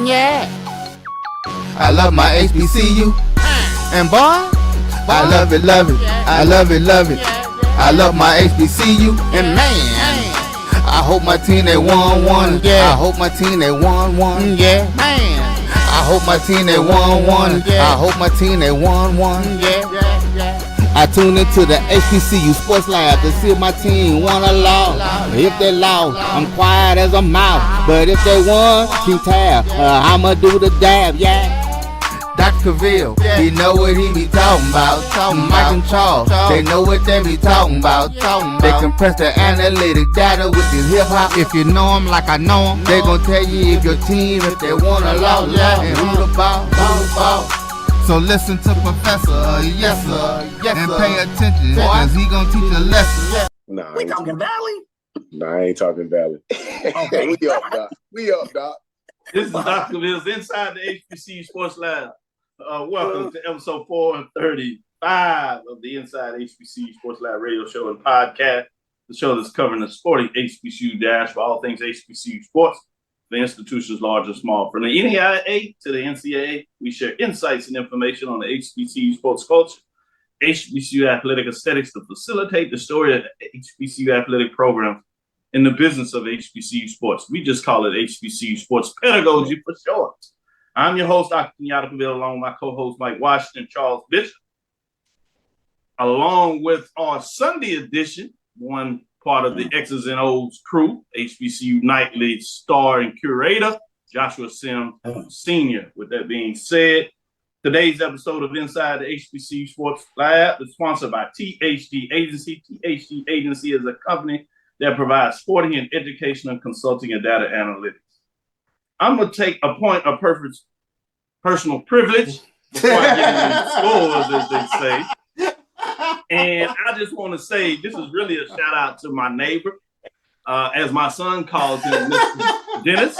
Yeah. I love my HBCU. And boy, I love it, love it. I love it, love it. I love my HBCU. And man, I hope my team they won. Yeah. I hope my team they won. Yeah. Man, I hope my team they won. I hope my team they won. Yeah. I tune into the HBCU Sports Lab to see if my team won or lost. If they lost, I'm quiet as a mouse. But if they won, keep tab. I'ma do the dab, yeah. Dr. Cavil, he know what he be talking about. Mike and Charles, they know what they be talking about. They compress the analytic data with this hip hop. If you know them like I know them, they gon' tell you if your team, if they won or lost, and who the ball. So listen to Professor, yes sir, and pay attention, cause he gon' teach a lesson. Nah, We talking Valley? Nah, I ain't talking Valley. Okay. We up, Doc. This is Dr. CAVIL'S Inside the HBCU Sports Lab. Welcome to episode 435 of the Inside HBCU Sports Lab radio show and podcast. The show that's covering the sporting HBCU dash for all things HBCU sports, the institutions large and small. From the NAIA to the NCAA, we share insights and information on the HBCU sports culture, HBCU athletic aesthetics to facilitate the story of HBCU athletic programs in the business of HBCU sports. We just call it HBCU sports pedagogy for short. I'm your host, Dr. Kenyatta Cavil, along with my co-host, Mike Washington, Charles Bishop. Along with our Sunday edition, one part of the X's and O's crew, HBCU Nightly star and curator, Joshua Sims Sr. With that being said, today's episode of Inside the HBCU Sports Lab is sponsored by THD Agency. THD Agency is a company that provides sporting and educational consulting and data analytics. I'm going to take a point of personal privilege before I get into scores, as they say. And I just want to say this is really a shout out to my neighbor, as my son calls him, Mr. Dennis.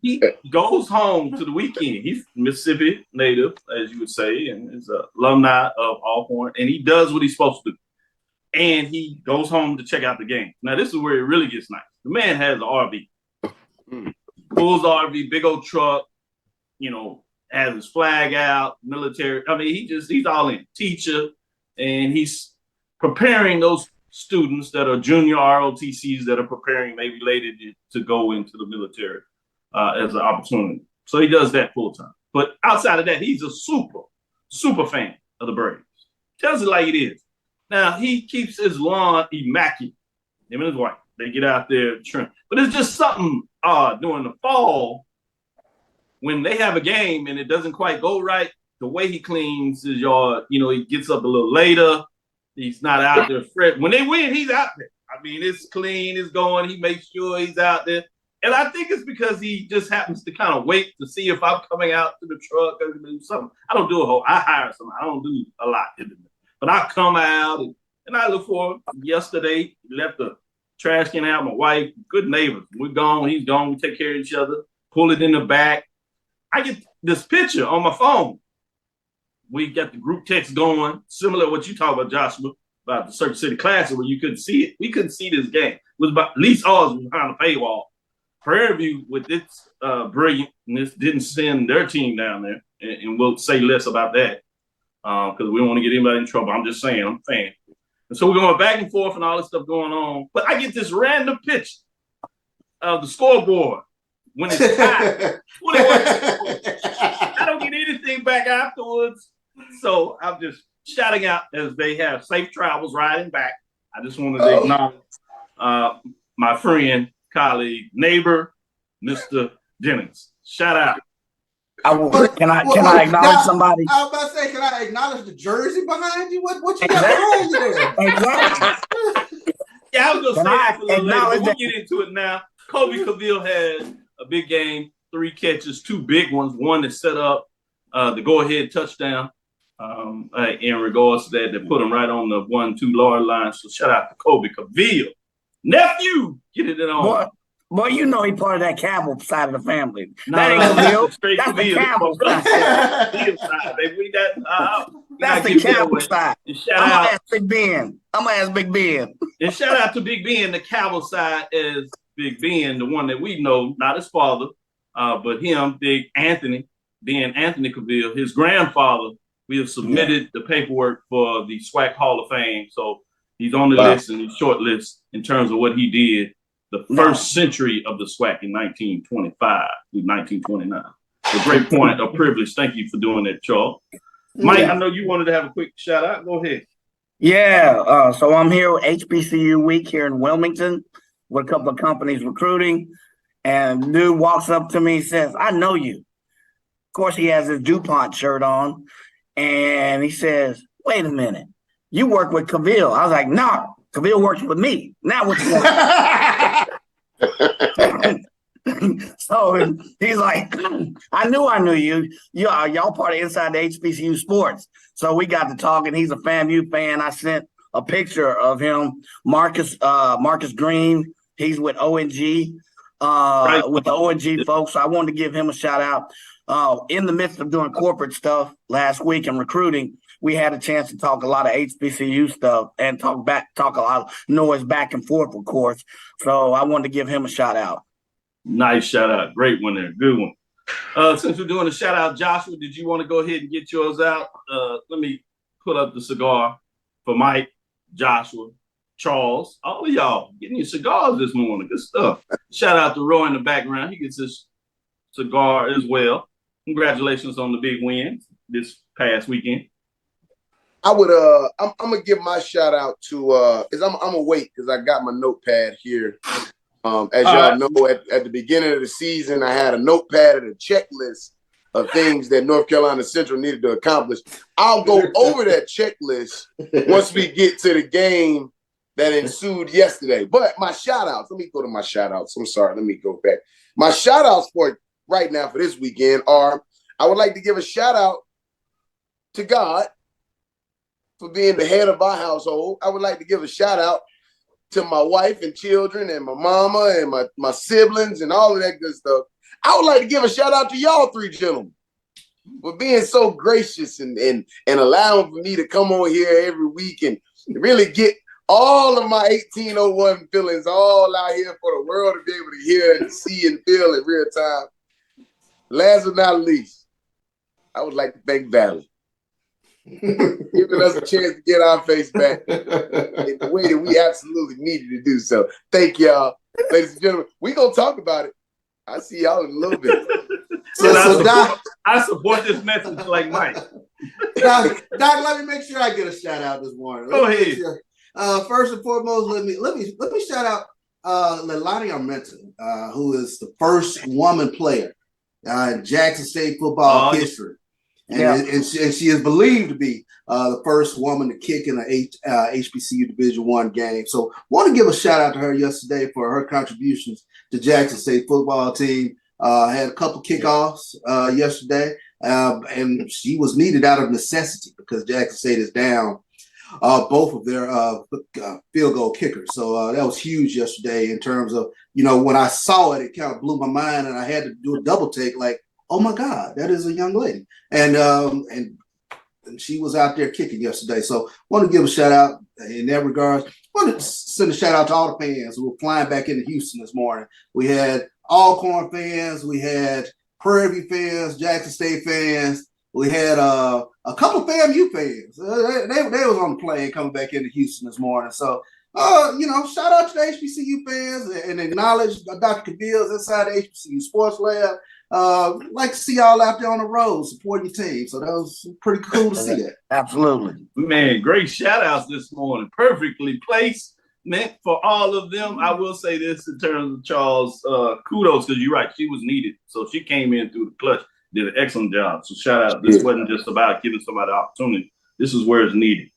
He goes home to the weekend. He's Mississippi native, as you would say, and is an alumni of Alcorn, and he does what he's supposed to do. And he goes home to check out the game. Now, this is where it really gets nice. The man has an RV. Pulls RV, big old truck, has his flag out, military. I mean, he's all in. Teacher, and he's preparing those students that are junior ROTCs that are preparing maybe later to go into the military as an opportunity. So he does that full time. But outside of that, he's a super fan of the Braves. Tells it like it is. Now, he keeps his lawn immaculate. Him and his wife, they get out there trim. But it's just something during the fall when they have a game and it doesn't quite go right. The way he cleans his yard, he gets up a little later. He's not out there fresh. When they win, he's out there. I mean, it's clean, it's going. He makes sure he's out there. And I think it's because he just happens to kind of wait to see if I'm coming out to the truck or do something. I don't do I hire someone. I don't do a lot. But I come out and I look for him. Yesterday, he left the trash can out. My wife, good neighbors. We're gone. He's gone. We take care of each other. Pull it in the back. I get this picture on my phone. We got the group text going, similar to what you talk about, Joshua, about the Circuit City Classic, where you couldn't see it. We couldn't see this game. It was about at least ours was behind the paywall. Prairie View, with its brilliantness, didn't send their team down there, and we'll say less about that because we don't want to get anybody in trouble. I'm just saying, I'm a fan. And so we're going back and forth and all this stuff going on. But I get this random picture of the scoreboard when it's tied. I don't get anything back afterwards. So I'm just shouting out as they have safe travels riding back. I just wanted to acknowledge my friend, colleague, neighbor, Mr. Jennings. Shout out. Can I acknowledge somebody? I was about to say, can I acknowledge the jersey behind you? What you got behind you there? Exactly. Yeah, I was going to say that a little later, but we'll get into it now. Hoovey Field had a big game, 3 catches, 2 big ones. One that set up the go-ahead touchdown in regards to that. They put him right on the 1-2 yard line. So shout out to Hoovey Field. Nephew, get it on. Boy, he part of that Cavil side of the family. That ain't Cavil. That's the Cavil side. That's the Cavil side. I'm gonna ask Big Ben. And shout out to Big Ben, the Cavil side, as Big Ben, the one that we know, not his father, but him, Big Anthony, then Anthony Cavil, his grandfather. We have submitted the paperwork for the SWAC Hall of Fame. So he's on the list and he's short list in terms of what he did the first century of the SWAC in 1925 through 1929. A great point, a privilege. Thank you for doing that, Charles. Mike, I know you wanted to have a quick shout out. Go ahead. Yeah, so I'm here with HBCU Week here in Wilmington with a couple of companies recruiting. And dude walks up to me and says, I know you. Of course, he has his DuPont shirt on. And he says, wait a minute, you work with Cavil. I was like, no, Cavil works with me. Now what you want? So he's like, I knew you. Y'all part of Inside the HBCU Sports. So we got to talking. He's a FAMU fan. I sent a picture of him, Marcus Green. He's with ONG, with the ONG folks. So I wanted to give him a shout out. In the midst of doing corporate stuff last week and recruiting, we had a chance to talk a lot of HBCU stuff and talk a lot of noise back and forth, of course. So I wanted to give him a shout out. Nice shout out. Great one there. Good one. Since we're doing a shout out, Joshua, did you want to go ahead and get yours out? Let me put up the cigar for Mike, Joshua, Charles, all of y'all getting your cigars this morning. Good stuff. Shout out to Roy in the background. He gets his cigar as well. Congratulations on the big win this past weekend. I would I'm gonna give my shout out to I'm gonna wait because I got my notepad here. As y'all know, at the beginning of the season, I had a notepad and a checklist of things that North Carolina Central needed to accomplish. I'll go over that checklist once we get to the game that ensued yesterday. But my shout outs, let me go to my shout outs. I'm sorry, let me go back. My shout outs for right now for this weekend are, I would like to give a shout out to God for being the head of our household. I would like to give a shout out to my wife and children and my mama and my siblings and all of that good stuff. I would like to give a shout out to y'all three gentlemen for being so gracious and allowing for me to come on here every week and really get all of my 1801 feelings all out here for the world to be able to hear and see and feel in real time. Last but not least, I would like to thank Valley. Giving us a chance to get our face back in the way that we absolutely needed to do so. Thank y'all, ladies and gentlemen. We're going to talk about it. I'll see y'all in a little bit. I support this message like Mike. Doc, let me make sure I get a shout out this morning. Go ahead. First and foremost, let me shout out Leilani Armenta, who is the first woman player in Jackson State football history. And she is believed to be the first woman to kick in a HBCU Division I game. So want to give a shout out to her yesterday for her contributions to Jackson State football team. Had a couple kickoffs yesterday, and she was needed out of necessity because Jackson State is down both of their field goal kickers. So that was huge yesterday in terms of, when I saw it, it kind of blew my mind, and I had to do a double take like, oh my God, that is a young lady. And she was out there kicking yesterday. So want to give a shout out in that regard. Want to send a shout out to all the fans who were flying back into Houston this morning. We had Alcorn fans, we had Prairie View fans, Jackson State fans. We had a couple of FAMU fans. They was on the plane coming back into Houston this morning. So, shout out to the HBCU fans and acknowledge Dr. Cavil's inside the HBCU Sports Lab. Like to see y'all out there on the road supporting your team. So that was pretty cool to see that. Absolutely. Man, great shout outs this morning. Perfectly placed, meant for all of them. I will say this in terms of Charles, kudos, because you're right, she was needed. So she came in through the clutch, did an excellent job. So shout out. This wasn't just about giving somebody the opportunity. This is where it's needed.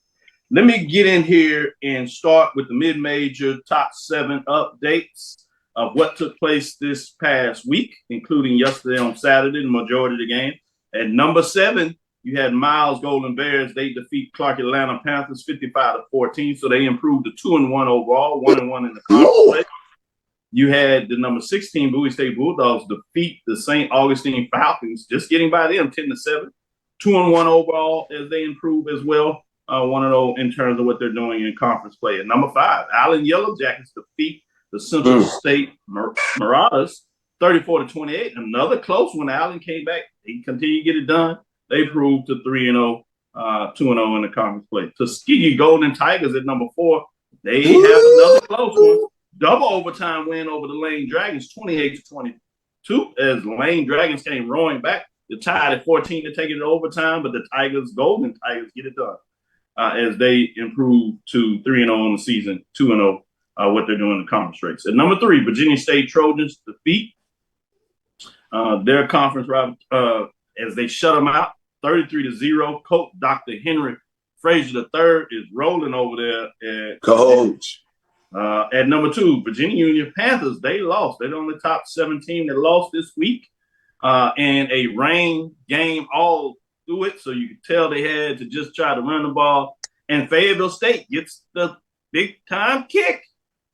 Let me get in here and start with the mid-major top 7 updates of what took place this past week, including yesterday on Saturday, the majority of the game. At number 7, you had Miles Golden Bears. They defeat Clark Atlanta Panthers 55-14, so they improved to 2-1 overall, 1-1 in the conference. You had the number 16 Bowie State Bulldogs defeat the St. Augustine Falcons, just getting by them 10-7, 2-1 overall as they improve as well, 1-0 in terms of what they're doing in conference play. At number 5, Allen Yellow Jackets defeat the Central State Marauders 34-28. Another close one. Allen came back. He continued to get it done. They improved to 3-0, 2-0 in the conference play. Tuskegee Golden Tigers at number 4. They have another close one. Double overtime win over the Lane Dragons, 28-22. As Lane Dragons came roaring back, they tied at 14 to take it to overtime, but the Golden Tigers get it done as they improve to 3-0 on the season, 2-0 what they're doing in the conference race. At number 3, Virginia State Trojans defeat their conference rival as they shut them out 33-0. Coach Dr. Henry Frazier III is rolling over there at Coach. At number 2, Virginia Union Panthers. They lost. They're the only top 7 team that lost this week in a rain game all through it. So you could tell they had to just try to run the ball. And Fayetteville State gets the big time kick.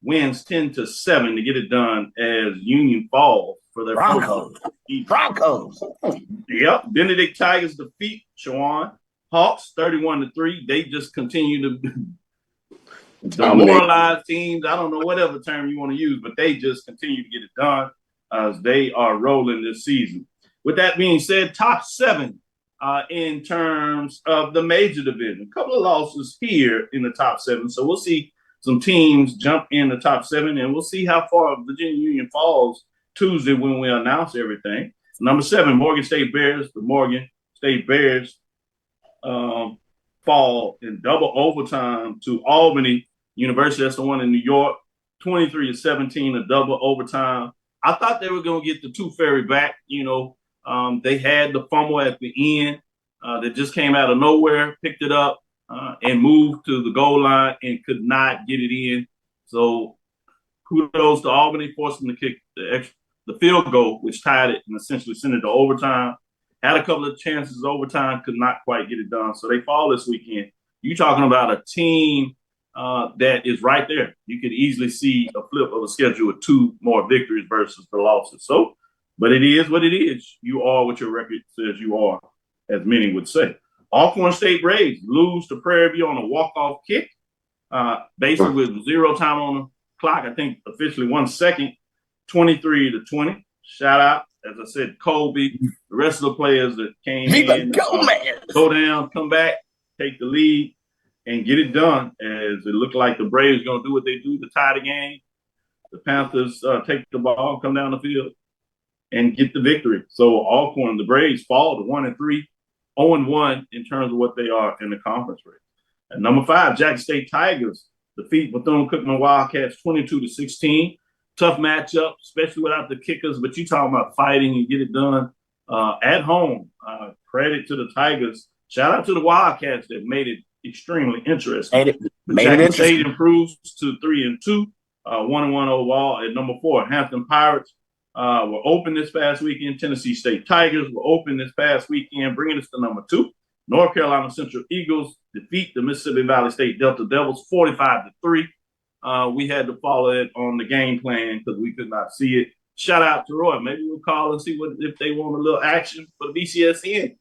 Wins 10-7 to get it done as Union falls for their Broncos. Yep. Benedict Tigers defeat Shawan Hawks 31-3. They just continue to demoralize teams. I don't know whatever term you want to use, but they just continue to get it done as they are rolling this season. With that being said, top 7 in terms of the major division. A couple of losses here in the top 7. So we'll see some teams jump in the top 7, and we'll see how far Virginia Union falls Tuesday when we announce everything. Number 7, Morgan State Bears. The Morgan State Bears fall in double overtime to Albany University. That's the one in New York. 23-17, a double overtime. I thought they were going to get the Tooth Fairy back. They had the fumble at the end that just came out of nowhere, picked it up, and moved to the goal line and could not get it in. So kudos to Albany, forcing them to kick the field goal, which tied it and essentially sent it to overtime. Had a couple of chances overtime, could not quite get it done. So they fall this weekend. You're talking about a team that is right there. You could easily see a flip of a schedule with 2 more victories versus the losses. So, but it is what it is. You are what your record says you are, as many would say. Alcorn State Braves lose to Prairie View on a walk-off kick, basically with 0 time on the clock. I think officially 1 second, 23-20. Shout out, as I said, Colby, the rest of the players that came in, go down, come back, take the lead, and get it done. As it looked like the Braves are going to do what they do to tie the game. The Panthers take the ball, come down the field, and get the victory. So Alcorn, the Braves fall to 1-3. 0-1 in terms of what they are in the conference race. At number 5, Jackson State Tigers defeat Bethune-Cookman Wildcats 22-16. Tough matchup, especially without the kickers, but you talking about fighting and get it done at home. Credit to the Tigers. Shout out to the Wildcats that made it extremely interesting. Jackson State improves to 3-2, 1-1 overall. At number 4, Hampton Pirates were open this past weekend. Tennessee State Tigers were open this past weekend, bringing us to number 2. North Carolina Central Eagles defeat the Mississippi Valley State Delta Devils 45-3. We had to follow it on the game plan because we could not see it. Shout out to Roy. Maybe we'll call and see if they want a little action for the BCSN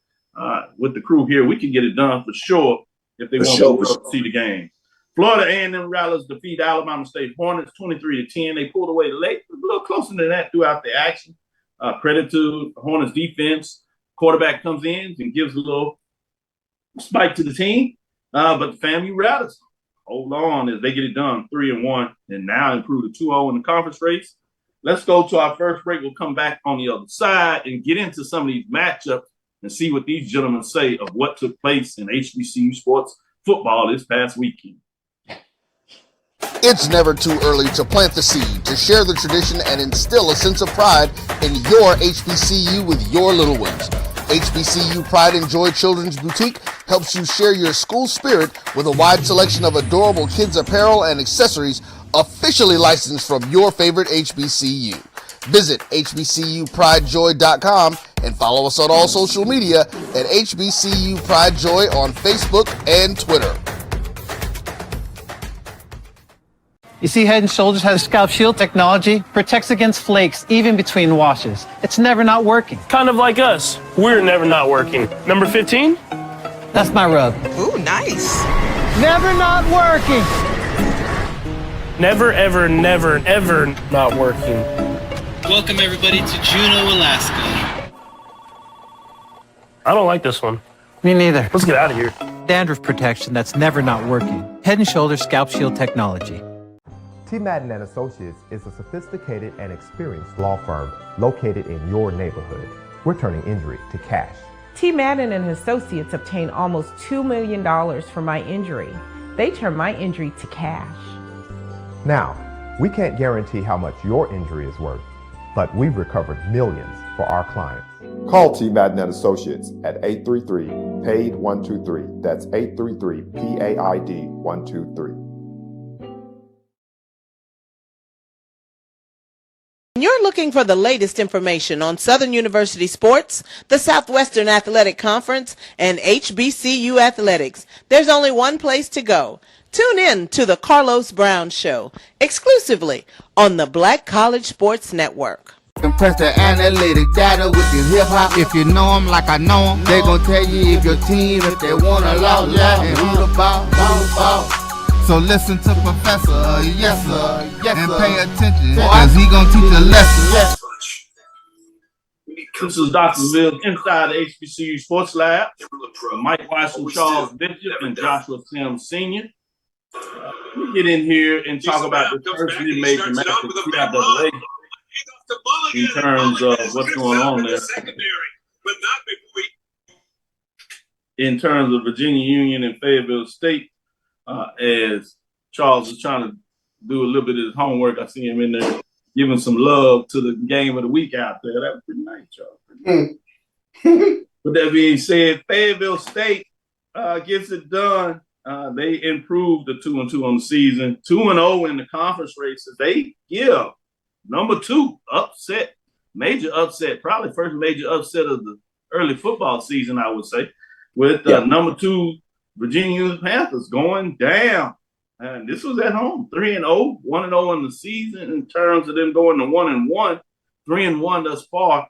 with the crew here. We can get it done for sure if they want to see the game. Florida A&M Rattlers defeat Alabama State Hornets 23-10. They pulled away late, a little closer than that throughout the action. Credit to the Hornets defense. Quarterback comes in and gives a little spike to the team. But the FAMU Rattlers hold on as they get it done 3-1 and now improve to 2-0 in the conference race. Let's go to our first break. We'll come back on the other side and get into some of these matchups and see what these gentlemen say of what took place in HBCU sports football this past weekend. It's never too early to plant the seed, to share the tradition, and instill a sense of pride in your HBCU with your little ones. HBCU Pride and Joy Children's Boutique helps you share your school spirit with a wide selection of adorable kids' apparel and accessories officially licensed from your favorite HBCU. Visit hbcupridejoy.com and follow us on all social media at HBCU Pride Joy on Facebook and Twitter. You see, Head & Shoulders has scalp shield technology, protects against flakes even between washes. It's never not working. Kind of like us. We're never not working. Number 15? That's my rub. Ooh, nice. Never not working. Never, ever, never, ever not working. Welcome everybody to Juneau, Alaska. I don't like this one. Me neither. Let's get out of here. Dandruff protection that's never not working. Head & Shoulders Scalp Shield technology. T. Madden and Associates is a sophisticated and experienced law firm located in your neighborhood. We're turning injury to cash. T. Madden and Associates obtained almost $2 million for my injury. They turned my injury to cash. Now, we can't guarantee how much your injury is worth, but we've recovered millions for our clients. Call T. Madden and Associates at 833-PAID-123. That's 833-PAID-123. You're looking for the latest information on Southern University sports, the Southwestern Athletic Conference, and HBCU athletics. There's only one place to go. Tune in to the Carlos Brown Show, exclusively on the Black College Sports Network. Compress the analytic data with your hip-hop. If you know them like I know them, they gon' tell you if your team, if they want to loud, and who the ball. So listen to Professor, yes sir, and pay attention, cause he gon' teach a lesson. This is Dr. Mills inside the HBCU Sports Lab. Mike Watson, Charles Bishop, and Joshua Sims Sr. We get in here and talk about the first major match of CIAA in terms of what's going on there. In terms of Virginia Union and Fayetteville State, as Charles is trying to do a little bit of his homework, I see him in there giving some love to the game of the week out there. That was pretty nice, Charles. With that being said, Fayetteville State gets it done. They improved to 2-2 on the season, 2-0 in the conference races. They give number 2 upset, major upset, probably first major upset of the early football season, I would say, with number 2 Virginia Union Panthers going down. And this was at home, 3-0, 1-0 in the season in terms of them going to 1-1, 3-1 thus far.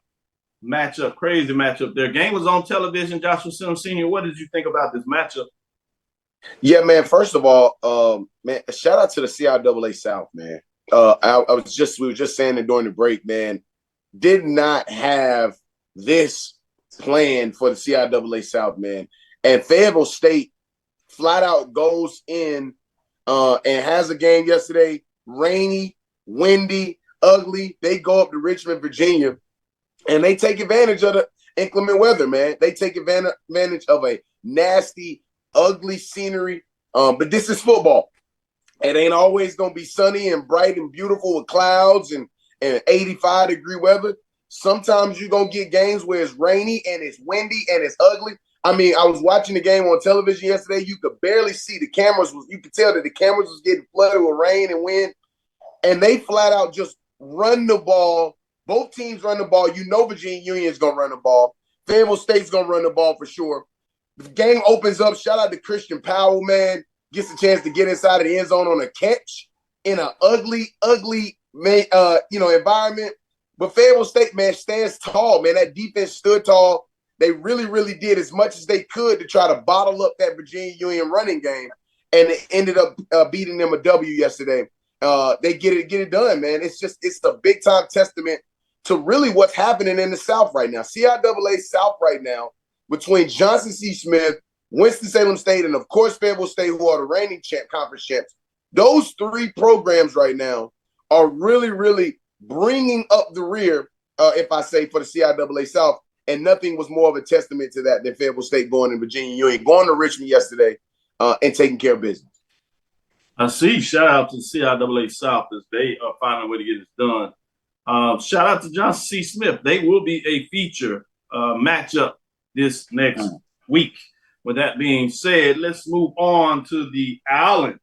Matchup, crazy matchup. Their game was on television. Joshua Sims Sr., what did you think about this matchup? Yeah, man. First of all, man, shout out to the CIAA South, man. We were just saying it during the break, man. Did not have this plan for the CIAA South, man. And Fayetteville State flat out goes in and has a game yesterday. Rainy, windy, ugly. They go up to Richmond, Virginia, and they take advantage of the inclement weather, man. They take advantage of a nasty, ugly scenery. But this is football. It ain't always going to be sunny and bright and beautiful with clouds and 85-degree weather. Sometimes you're going to get games where it's rainy and it's windy and it's ugly. I mean, I was watching the game on television yesterday. You could barely see the cameras. You could tell that the cameras was getting flooded with rain and wind. And they flat out just run the ball. Both teams run the ball. You know Virginia Union is going to run the ball. Fayetteville State's going to run the ball for sure. The game opens up. Shout out to Christian Powell, man. Gets a chance to get inside of the end zone on a catch in an ugly, environment. But Fayetteville State, man, stands tall, man. That defense stood tall. They really, really did as much as they could to try to bottle up that Virginia Union running game, and it ended up beating them a W yesterday. They get it done, man. It's a big time testament to really what's happening in the South right now. CIAA South right now, between Johnson C. Smith, Winston-Salem State, and of course Fayetteville State, who are the reigning conference champs. Those 3 programs right now are really, really bringing up the rear, if I say, for the CIAA South. And nothing was more of a testament to that than Fayetteville State going to Virginia Union, going to Richmond yesterday, and taking care of business. I see. Shout out to the CIAA South as they are finding a way to get this done. Shout out to Johnson C. Smith. They will be a feature matchup this next week. With that being said, let's move on to the Allen,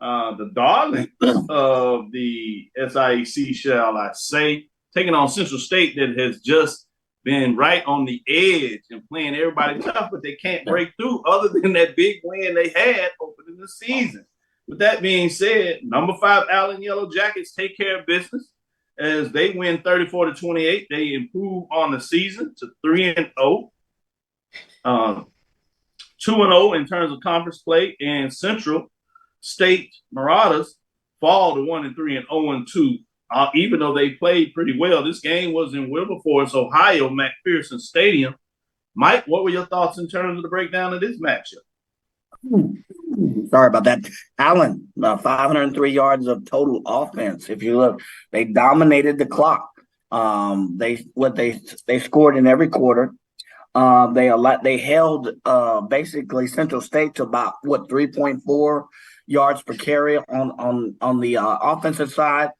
the darling of the SIAC, shall I say, taking on Central State that has just been right on the edge and playing everybody tough, but they can't break through other than that big win they had opening the season. With that being said, number 5 Allen Yellow Jackets take care of business as they win 34-28. They improve on the season to 3-0. 2-0 in terms of conference play, and Central State Marauders fall to 1-3 and 0-2. Even though they played pretty well, this game was in Wilberforce, Ohio, McPherson Stadium. Mike, what were your thoughts in terms of the breakdown of this matchup? Sorry about that. Allen, 503 yards of total offense. If you look, they dominated the clock. They scored in every quarter. They held basically Central State to about 3.4 yards per carry on the offensive side.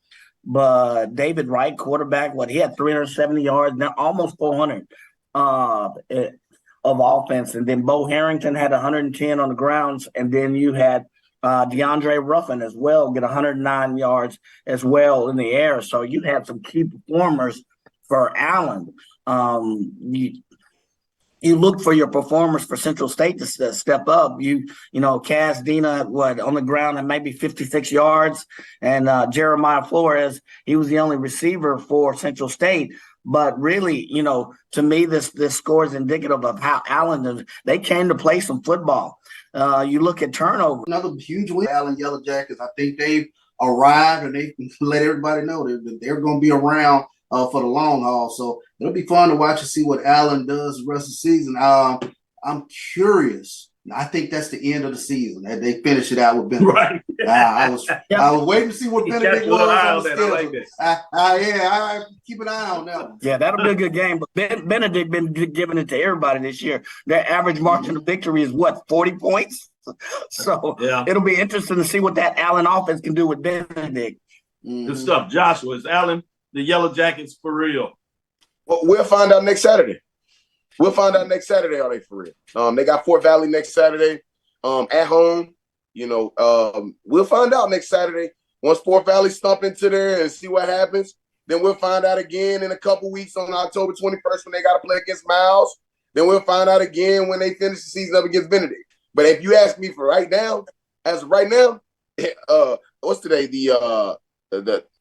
But David Wright, quarterback, he had 370 yards, now almost 400 of offense. And then Bo Harrington had 110 on the grounds. And then you had DeAndre Ruffin as well get 109 yards as well in the air. So you had some key performers for Allen. You look for your performers for Central State to step up. Cass Dina, on the ground at maybe 56 yards. And Jeremiah Flores, he was the only receiver for Central State. But really, to me, this score is indicative of how Allen, they came to play some football. You look at turnover. Another huge win, Allen Yellow Jackets. I think they've arrived and they let everybody know that they're going to be around for the long haul. So it'll be fun to watch and see what Allen does the rest of the season. I'm curious. I think that's the end of the season. They finish it out with Benedict. Right. I was waiting to see what Benedict was on the schedule. I keep an eye on that one. Yeah, that'll be a good game. But Benedict been giving it to everybody this year. Their average margin of victory is 40 points? So It'll be interesting to see what that Allen offense can do with Benedict. Good stuff. Joshua, is Allen the Yellow Jackets for real? Well, we'll find out next Saturday. Are they for real? They got Fort Valley next Saturday at home. We'll find out next Saturday. Once Fort Valley stomp into there and see what happens, then we'll find out again in a couple weeks on October 21st when they got to play against Miles. Then we'll find out again when they finish the season up against Benedict. But if you ask me for right now, as of right now, what's today? The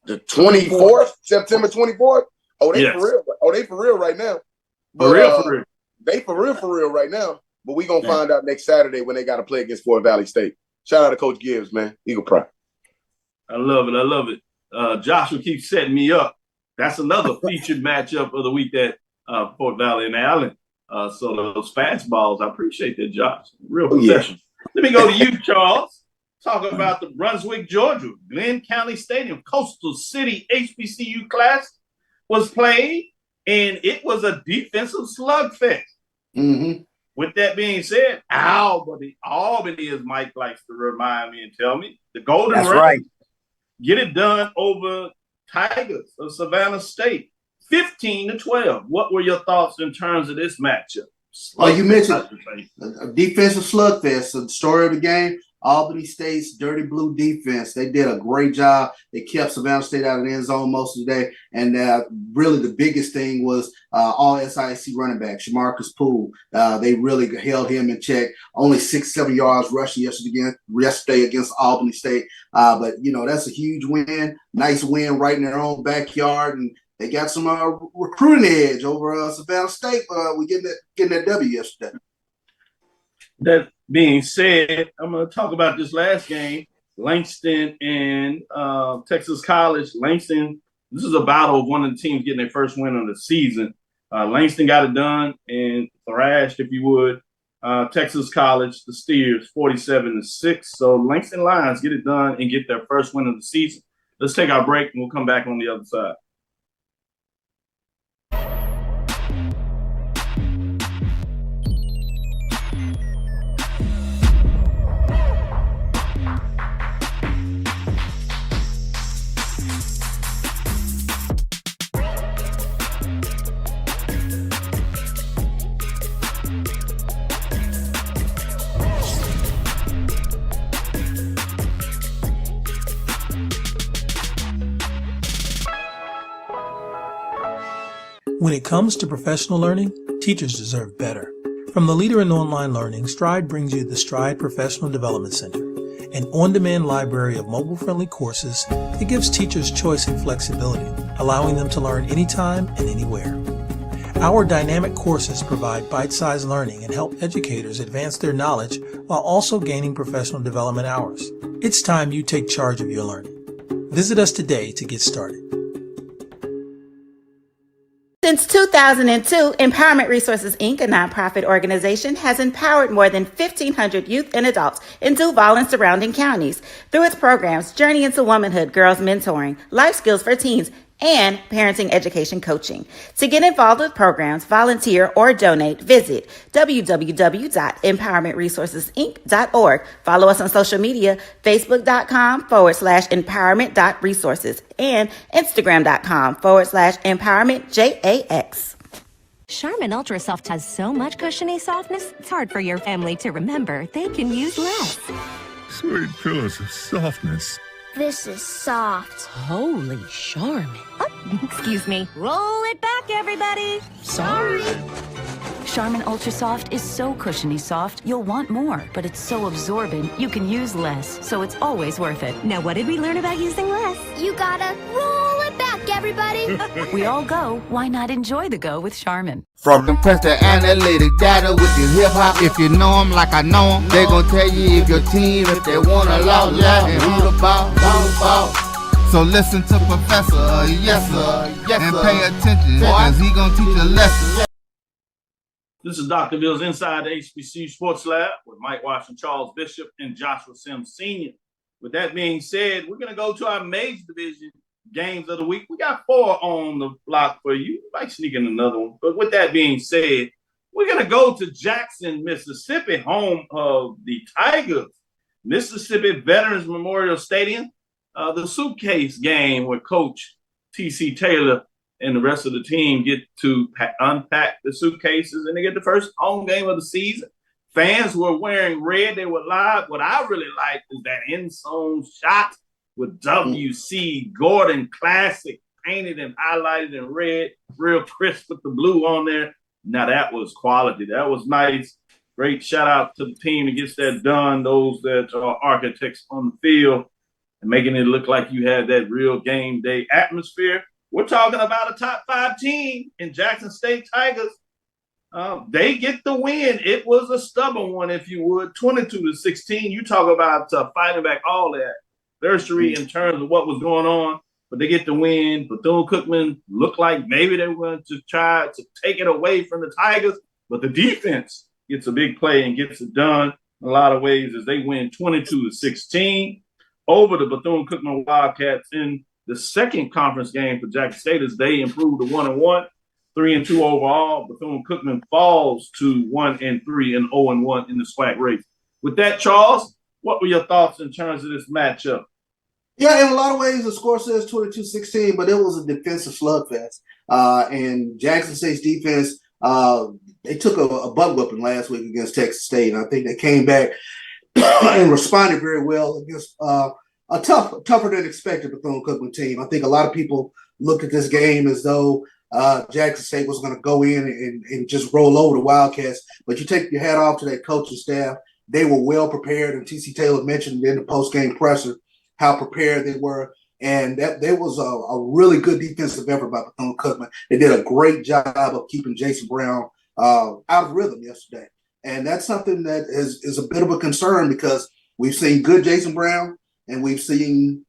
24th, September 24th. Oh, they for real. Oh, they for real right now. But, for real. They for real right now. But we're going to find out next Saturday when they got to play against Fort Valley State. Shout out to Coach Gibbs, man. Eagle Pride. I love it. Joshua keeps setting me up. That's another featured matchup of the week at Fort Valley and Allen. So those fastballs, I appreciate that, Josh. Real possession. Let me go to you, Charles. Talk about the Brunswick, Georgia, Glenn County Stadium, Coastal City HBCU class was played, and it was a defensive slugfest. Mm-hmm. With that being said, Albany, as Mike likes to remind me and tell me, the Golden That's Raiders right. get it done over Tigers of Savannah State, 15-12. What were your thoughts in terms of this matchup? You mentioned a defensive slugfest. So the story of the game, Albany State's dirty blue defense. They did a great job. They kept Savannah State out of the end zone most of the day. And really the biggest thing was all SIC running back, Shamarcus Poole. They really held him in check. Only 6-7 yards rushing yesterday against Albany State. But, that's a huge win. Nice win right in their own backyard. And they got some recruiting edge over Savannah State. We getting that W yesterday. That being said, I'm going to talk about this last game, Langston and Texas College. Langston, this is a battle of one of the teams getting their first win of the season. Langston got it done and thrashed, if you would, Texas College, the Steers, 47-6. So Langston Lions get it done and get their first win of the season. Let's take our break and we'll come back on the other side. When it comes to professional learning, teachers deserve better. From the leader in online learning, Stride brings you the Stride Professional Development Center, an on-demand library of mobile-friendly courses that gives teachers choice and flexibility, allowing them to learn anytime and anywhere. Our dynamic courses provide bite-sized learning and help educators advance their knowledge while also gaining professional development hours. It's time you take charge of your learning. Visit us today to get started. Since 2002, Empowerment Resources, Inc., a nonprofit organization, has empowered more than 1,500 youth and adults in Duval and surrounding counties through its programs Journey into Womanhood, Girls Mentoring, Life Skills for Teens, and Parenting Education Coaching. To get involved with programs, volunteer, or donate, visit www.empowermentresourcesinc.org. Follow us on social media, facebook.com/empowerment.resources and instagram.com/empowermentJAX. Charmin Ultra Soft has so much cushiony softness, it's hard for your family to remember. They can use less. Sweet pillows of softness. This is soft. Holy Charmin. Oh, excuse me. Roll it back, everybody. Sorry. Charmin Ultra Soft is so cushiony soft, you'll want more, but it's so absorbent, you can use less, so it's always worth it. Now, what did we learn about using less? You gotta roll it back, everybody. We all go, why not enjoy the go with Charmin? From them press the analytic data with your hip hop. If you know them like I know them, they gon' tell you if your team, if they wanna loud and who the ball. So listen to Professor, yes sir, and pay attention, cause he gon' teach a lesson. This is Dr. Bill's Inside the HBCU Sports Lab with Mike Washington, Charles Bishop, and Joshua Sims Sr. With that being said, we're going to go to our major division games of the week. We got 4 on the block for you. Might sneak in another one. But with that being said, we're going to go to Jackson, Mississippi, home of the Tigers. Mississippi Veterans Memorial Stadium. The suitcase game where Coach T.C. Taylor and the rest of the team get to unpack the suitcases, and they get the first home game of the season. Fans were wearing red. They were live. What I really liked is that end-zone shot with W.C. Gordon Classic painted and highlighted in red, real crisp with the blue on there. Now, that was quality. That was nice. Great shout-out to the team that gets that done, those that are architects on the field, and making it look like you had that real game day atmosphere. We're talking about a top 5 team in Jackson State Tigers. They get the win. It was a stubborn one, if you would, 22-16. You talk about fighting back all that adversity in terms of what was going on, but they get the win. Bethune-Cookman looked like maybe they were going to try to take it away from the Tigers, but the defense gets a big play and gets it done in a lot of ways as they win 22-16 over the Bethune-Cookman Wildcats in the second conference game for Jackson State as they improved to 1-1, 3-2 overall. Bethune-Cookman falls to 1-3 and 0-1 in the SWAC race. With that, Charles, what were your thoughts in terms of this matchup? Yeah, in a lot of ways, the score says 22-16, but it was a defensive slugfest. And Jackson State's defense, they took a butt whooping last week against Texas State, and I think they came back and responded very well against a tougher than expected Bethune-Cookman team. I think a lot of people looked at this game as though Jackson State was going to go in and just roll over the Wildcats. But you take your hat off to that coaching staff. They were well prepared, and T.C. Taylor mentioned in the post-game presser how prepared they were. And that there was a really good defensive effort by Bethune-Cookman. They did a great job of keeping Jason Brown out of rhythm yesterday. And that's something that is a bit of a concern because we've seen good Jason Brown, and we've seen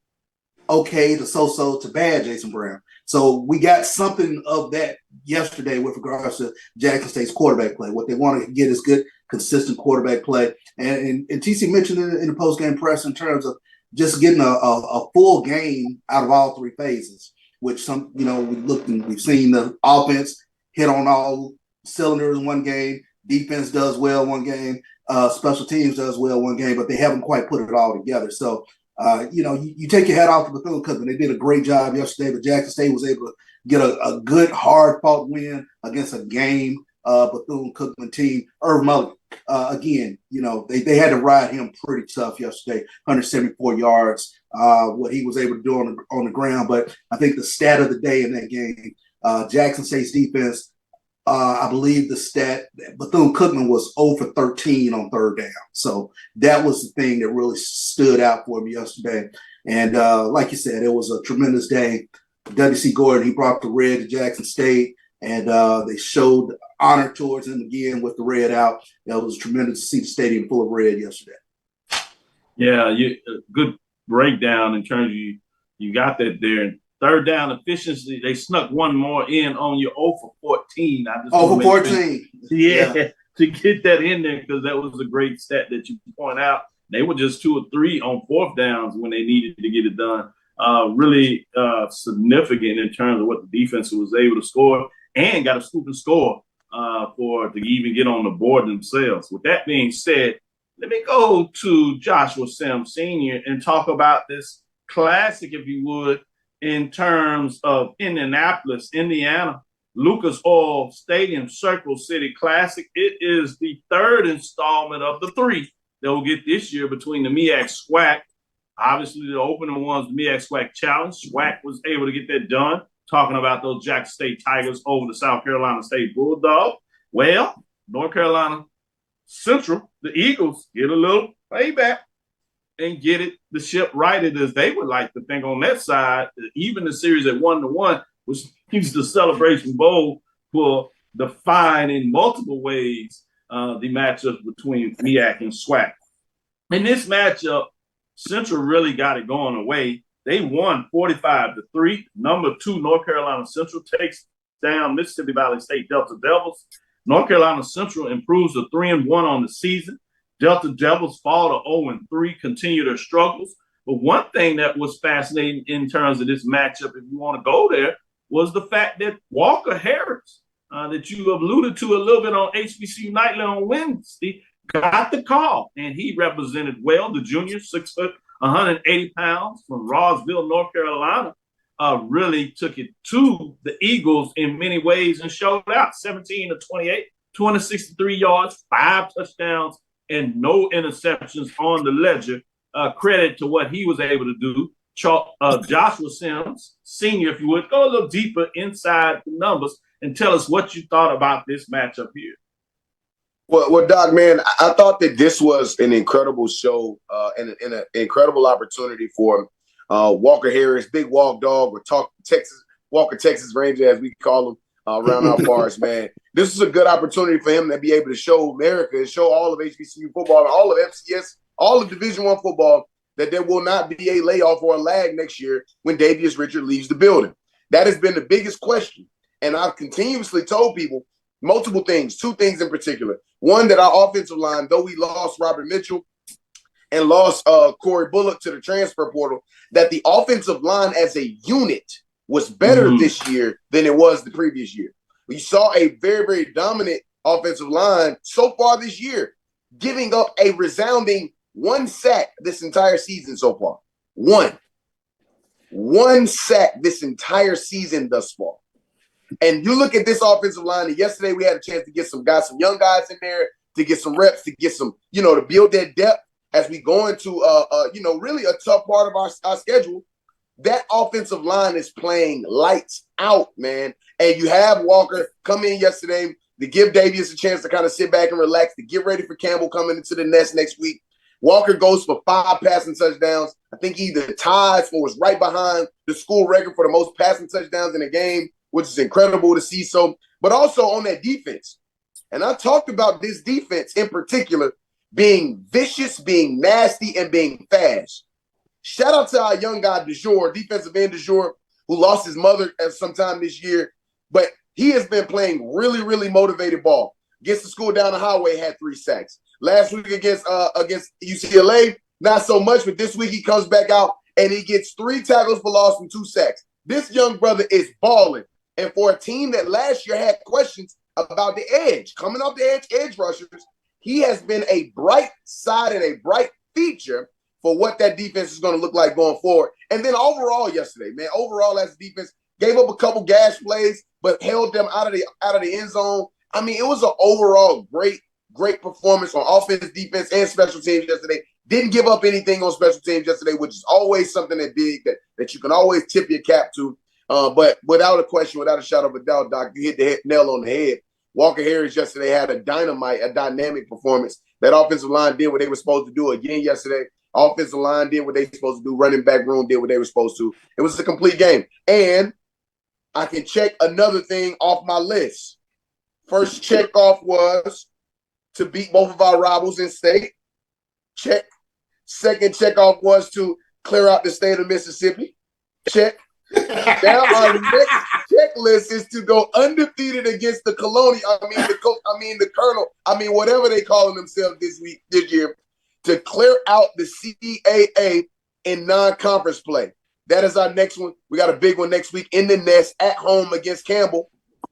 okay to so-so to bad Jason Brown. So we got something of that yesterday with regards to Jackson State's quarterback play. What they want to get is good, consistent quarterback play. And TC mentioned it in the post-game press in terms of just getting a full game out of all 3 phases, which we looked and we've seen the offense hit on all cylinders in one game. Defense does well one game. Special teams does well one game, but they haven't quite put it all together. So, you take your hat off to Bethune-Cookman. They did a great job yesterday, but Jackson State was able to get a good, hard-fought win against a game Bethune-Cookman team. Irv Mulligan, again, they had to ride him pretty tough yesterday, 174 yards, what he was able to do on the ground. But I think the stat of the day in that game, Jackson State's defense, I believe the stat, Bethune-Cookman was 0 for 13 on third down. So that was the thing that really stood out for me yesterday. And like you said, it was a tremendous day. W.C. Gordon, he brought the red to Jackson State, and they showed honor towards him again with the red out. It was tremendous to see the stadium full of red yesterday. Yeah, good breakdown in terms of You got that there. And third down efficiency, they snuck one more in on your 0 for 14. I just 0 for 14. Yeah, to get that in there, because that was a great stat that you point out. They were just 2 or 3 on fourth downs when they needed to get it done. Really significant in terms of what the defense was able to score, and got a scoop and score to even get on the board themselves. With that being said, let me go to Joshua Sims Sr. and talk about this classic, if you would, in terms of Indianapolis, Indiana, Lucas Oil Stadium Circle City Classic. It is the third installment of the 3 that we'll get this year between the MEAC SWAC. Obviously, the opening one's the MEAC SWAC Challenge. SWAC was able to get that done, talking about those Jackson State Tigers over the South Carolina State Bulldogs. Well, North Carolina Central, the Eagles, get a little payback and get it the ship righted, as they would like to think on that side. Even the series at 1-1, which keeps the Celebration Bowl for define in multiple ways the matchup between MEAC and SWAC. In this matchup, Central really got it going away. They won 45-3. Number 2, North Carolina Central takes down Mississippi Valley State Delta Devils. North Carolina Central improves to 3-1 on the season. Delta Devils fall to 0-3, continue their struggles. But one thing that was fascinating in terms of this matchup, if you want to go there, was the fact that Walker Harris, that you alluded to a little bit on HBCU Nightly on Wednesday, got the call. And he represented well, the junior, 6 foot, 180 pounds from Rossville, North Carolina. Really took it to the Eagles in many ways and showed out. 17-28, 263 yards, 5 touchdowns, and no interceptions on the ledger. Credit to what he was able to do. Joshua Sims, Sr., if you would, go a little deeper inside the numbers and tell us what you thought about this matchup here. Well, Doc, man, I thought that this was an incredible show and an incredible opportunity for Walker Harris, Big Walk Dog, or Walker Texas Ranger, as we call him around our parts, man. This is a good opportunity for him to be able to show America and show all of HBCU football and all of FCS, all of Division I football, that there will not be a layoff or a lag next year when Davius Richard leaves the building. That has been the biggest question. And I've continuously told people multiple things, 2 things in particular. One, that our offensive line, though we lost Robert Mitchell and lost Corey Bullock to the transfer portal, that the offensive line as a unit was better this year than it was the previous year. We saw a very, very dominant offensive line so far this year, giving up a resounding 1 sack this entire season so far. One sack this entire season thus far. And you look at this offensive line, and yesterday we had a chance to get some young guys in there, to get some reps, to get some, to build that depth as we go into, really a tough part of our schedule. That offensive line is playing lights out, man. And you have Walker come in yesterday to give Davius a chance to kind of sit back and relax, to get ready for Campbell coming into the nest next week. Walker goes for 5 passing touchdowns. I think he either ties or was right behind the school record for the most passing touchdowns in a game, which is incredible to see. So, but also on that defense. And I talked about this defense in particular being vicious, being nasty, and being fast. Shout out to our young guy, DeJour, defensive end DeJour, who lost his mother at some time this year. But he has been playing really, really motivated ball. Gets the school down the highway, had 3 sacks. Last week against UCLA, not so much, but this week he comes back out and he gets 3 tackles for loss and 2 sacks. This young brother is balling. And for a team that last year had questions about the edge, coming off the edge rushers, he has been a bright side and a bright feature for what that defense is going to look like going forward. And then overall yesterday, man, as a defense, gave up a couple gash plays, but held them out of the end zone. I mean, it was an overall great performance on offense, defense, and special teams yesterday. Didn't give up anything on special teams yesterday, which is always something that you can always tip your cap to. But without a question, without a shadow of a doubt, Doc, you hit the nail on the head. Walker Harris yesterday had a dynamic performance. That offensive line did what they were supposed to do again yesterday. Offensive line did what they were supposed to do. Running back room did what they were supposed to. It was a complete game. And I can check another thing off my list. First check off was to beat both of our rivals in state. Check. Second check off was to clear out the state of Mississippi. Check. Now our next checklist is to go undefeated against the Colonial. The Colonel. Whatever they calling themselves this year, to clear out the CAAA in non-conference play. That is our next one. We got a big one next week in the nest at home against Campbell,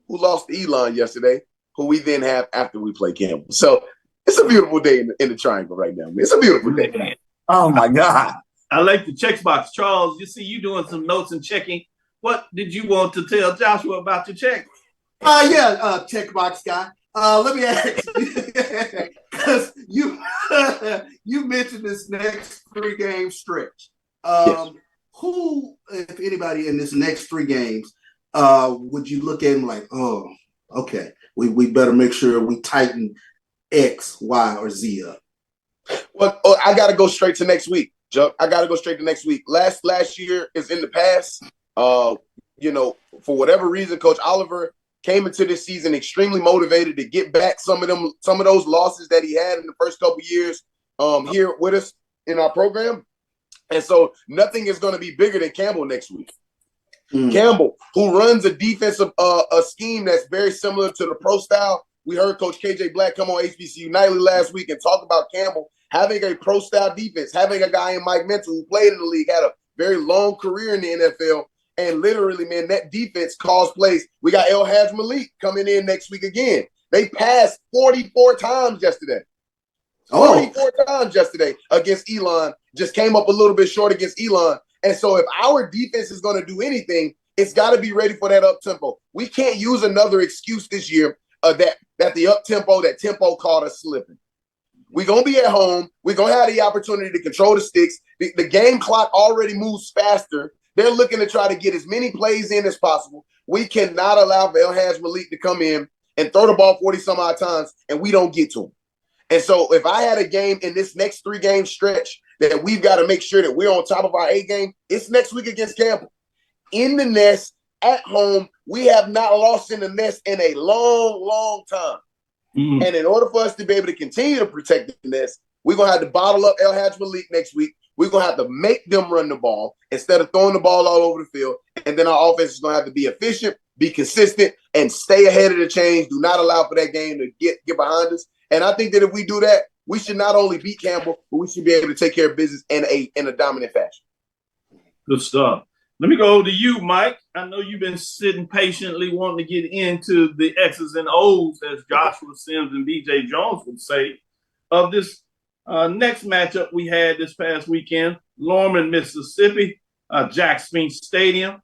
who lost to Elon yesterday, who we then have after we play Campbell. So it's a beautiful day in the triangle right now. It's a beautiful day. Oh my God. I like the check box. Charles, you see you doing some notes and checking. What did you want to tell Joshua about your check? Check box guy. Let me ask you, because you mentioned this next 3-game stretch. Yes. Who, if anybody, in this next 3 games, would you look at and like, oh, okay, we better make sure we tighten X, Y, or Z up? Well, I got to go straight to next week, Chuck. I got to go straight to next week. Last year is in the past. For whatever reason, Coach Oliver came into this season extremely motivated to get back some of those losses that he had in the first couple years here with us in our program. And so nothing is going to be bigger than Campbell next week. Campbell, who runs a defensive a scheme that's very similar to the pro style. We heard Coach KJ Black come on HBCU Nightly last week and talk about Campbell having a pro style defense, having a guy in Mike Mental who played in the league, had a very long career in the NFL. And literally, man, that defense calls plays. We got El Hadj Malik coming in next week again. They passed 44 times yesterday. 44 times yesterday against Elon. Just came up a little bit short against Elon. And so if our defense is going to do anything, it's got to be ready for that up-tempo. We can't use another excuse this year that the up-tempo, that tempo caught us slipping. We're going to be at home. We're going to have the opportunity to control the sticks. The game clock already moves faster. They're looking to try to get as many plays in as possible. We cannot allow El Hadj Malik to come in and throw the ball 40-some-odd times, and we don't get to him. And so if I had a game in this next 3-game stretch that we've got to make sure that we're on top of our A game, it's next week against Campbell. In the nest, at home, we have not lost in the nest in a long, long time. Mm-hmm. And in order for us to be able to continue to protect the nest, we're going to have to bottle up El Hadj Malik next week. We're going to have to make them run the ball instead of throwing the ball all over the field. And then our offense is going to have to be efficient, be consistent, and stay ahead of the chains. Do not allow for that game to get behind us. And I think that if we do that, we should not only beat Campbell, but we should be able to take care of business in a dominant fashion. Good stuff. Let me go to you, Mike. I know you've been sitting patiently wanting to get into the X's and O's, as Joshua Sims and BJ Jones would say, of this next matchup we had this past weekend, Lorman, Mississippi, Jack Spence Stadium.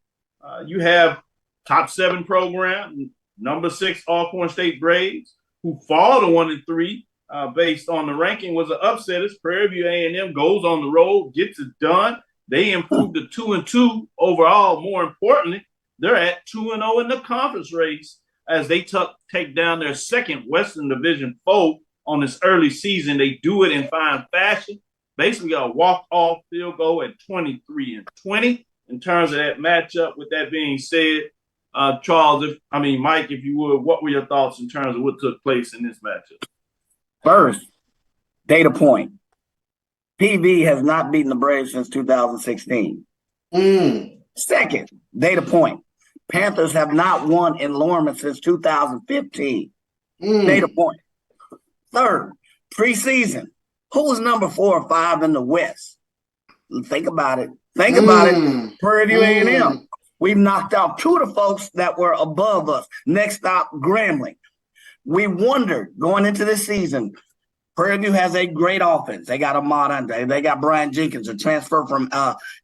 You have top 7 program, number 6 Alcorn State Braves, who fall to 1-3 based on the ranking, was an upset as Prairie View A&M goes on the road, gets it done. They improved to 2-2 overall. More importantly, they're at 2-0 in the conference race as they take down their second Western Division foe on this early season. They do it in fine fashion. Basically a walk-off field goal at 23-20 in terms of that matchup. With that being said, Charles, Mike, if you would, what were your thoughts in terms of what took place in this matchup? First, data point. PV has not beaten the Braves since 2016. Second, data point. Panthers have not won in Lorman since 2015. Data point. Third, preseason. Who was number 4 or 5 in the West? Think about it. Prairie View A&M. We've knocked out 2 of the folks that were above us. Next stop, Grambling. We wondered going into this season, Prairie View has a great offense. They got Ahmad Andre. They got Brian Jenkins, a transfer from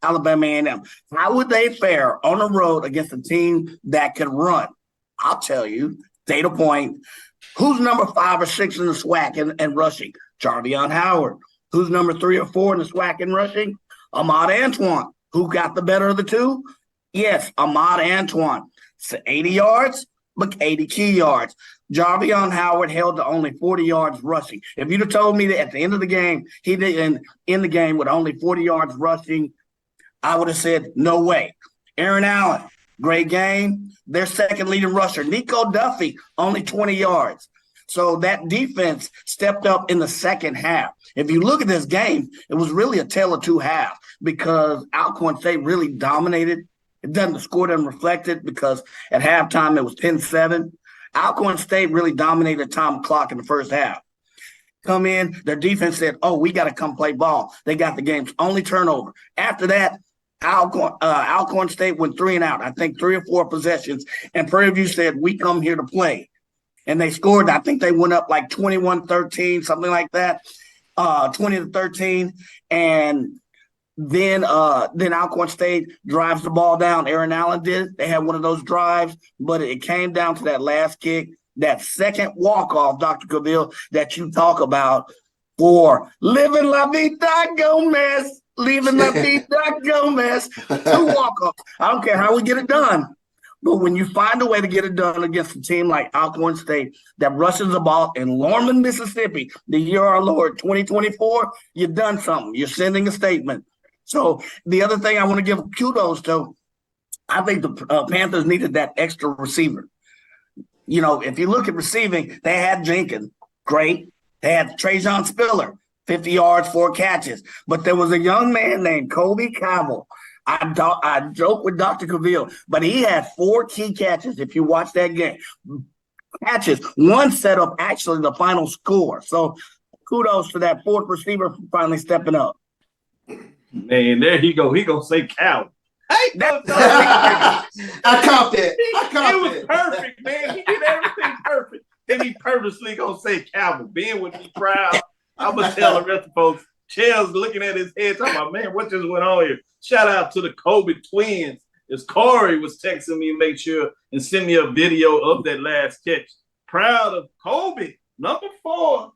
Alabama A&M. How would they fare on the road against a team that could run? I'll tell you, data point. Who's number 5 or 6 in the SWAC and rushing? Jarvion Howard. Who's number 3 or 4 in the SWAC and rushing? Ahmad Antoine. Who got the better of the 2? Yes, Ahmad Antoine. So 80 yards, but 80 key yards. Jarvion Howard held to only 40 yards rushing. If you'd have told me that at the end of the game, he didn't end the game with only 40 yards rushing, I would have said, no way. Aaron Allen, great game. Their second leading rusher. Nico Duffy, only 20 yards. So that defense stepped up in the second half. If you look at this game, it was really a tale of 2 halves because Alcorn State really dominated The score doesn't reflect it because at halftime it was 10-7. Alcorn State really dominated time clock in the first half. Come in, their defense said, "Oh, we got to come play ball." They got the game's only turnover. After that, Alcorn State went 3 and out. I think 3 or 4 possessions, and Prairie View said, "We come here to play," and they scored. I think they went up like 21-13, something like that, 20-13, and then Alcorn State drives the ball down. Aaron Allen did. They had one of those drives, but it came down to that last kick. That second walk-off, Dr. Cavil, that you talk about for living La Vida Gomez, leaving La Vida Gomez, 2 walk-offs. I don't care how we get it done, but when you find a way to get it done against a team like Alcorn State that rushes the ball in Lorman, Mississippi, the year our Lord, 2024, you've done something. You're sending a statement. So the other thing I want to give kudos to, I think the Panthers needed that extra receiver. You know, if you look at receiving, they had Jenkins, great. They had Trajan Spiller, 50 yards, 4 catches. But there was a young man named Hoovey Field. I joke with Dr. Cavil, but he had 4 key catches if you watch that game. Catches, one set up actually the final score. So kudos to that 4th receiver for finally stepping up. Man, there he go. He gonna say cow. Hey, I caught that. It was perfect, man. He did everything perfect. Then he purposely gonna say Cavil. Ben would be proud. I'm gonna tell the rest of the folks. Chell's looking at his head, talking about, man, what just went on here? Shout out to the Kobe twins. As Corey was texting me, make sure and send me a video of that last catch. Proud of Kobe, number 4.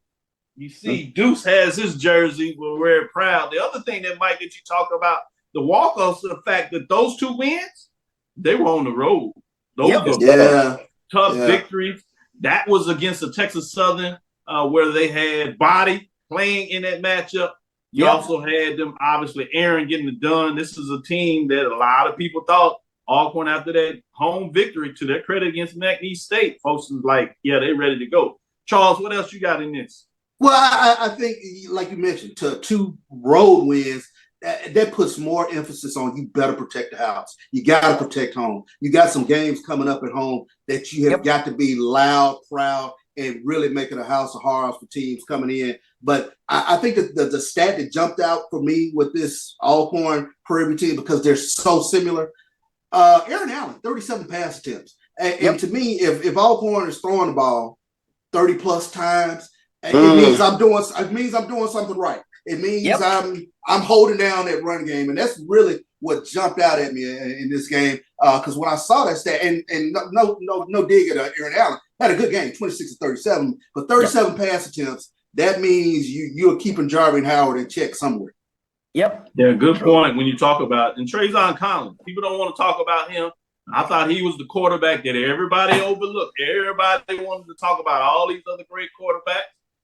You see, Deuce has his jersey. We're very proud. The other thing that, Mike, that you talk about, the walk-offs, the fact that those 2 wins, they were on the road. Those were tough victories. That was against the Texas Southern, where they had Body playing in that matchup. You also had them, obviously, Aaron getting it done. This is a team that a lot of people thought, Alcorn after that home victory, to their credit against McNeese State, folks was like, yeah, they're ready to go. Charles, what else you got in this? Well, I think, like you mentioned, to 2 road wins, that puts more emphasis on you better protect the house. You got to protect home. You got some games coming up at home that you have got to be loud, proud, and really make it a house of horrors for teams coming in. But I think that the stat that jumped out for me with this Alcorn Prairie View team, because they're so similar, Aaron Allen, 37 pass attempts. And to me, if Alcorn is throwing the ball 30-plus times, it means I'm doing something right. It means I'm holding down that run game, and that's really what jumped out at me in this game. Because when I saw that stat, and no dig at Aaron Allen, had a good game, 26-37, but 37 pass attempts. That means you're keeping Jarvin Howard in check somewhere. Yeah, good point when you talk about, and Trajan Collins. People don't want to talk about him. I thought he was the quarterback that everybody overlooked. Everybody wanted to talk about all these other great quarterbacks.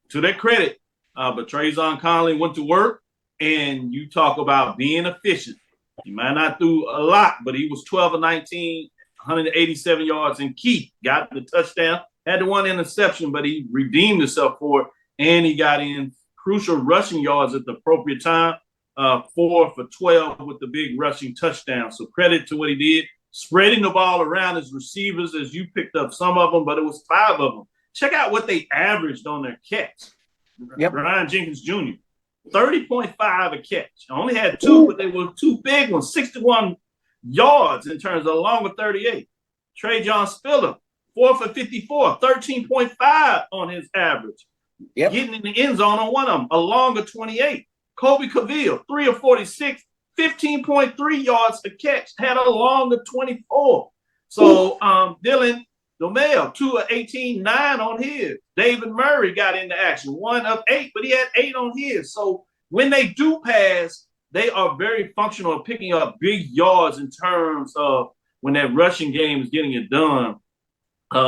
To their credit, but Trajan Conley went to work, and you talk about being efficient. He might not do a lot, but he was 12 of 19, 187 yards, and Keith got the touchdown. Had the 1 interception, but he redeemed himself for it, and he got in crucial rushing yards at the appropriate time, 4 for 12 with the big rushing touchdown. So credit to what he did, spreading the ball around his receivers, as you picked up some of them, but it was 5 of them. Check out what they averaged on their catch. Brian Jenkins Jr., 30.5 a catch. Only had 2, but they were 2 big ones, 61 yards in terms of along with 38. Trajan Spiller, 4 for 54, 13.5 on his average. Getting in the end zone on one of them, along with 28. Hoovey Field, 3 of 46, 15.3 yards a catch, had a long of 24. So Dylan Domel, 2 of 18, 9 on his. David Murray got into action, 1 of 8, but he had 8 on his. So when they do pass, they are very functional at picking up big yards in terms of when that rushing game is getting it done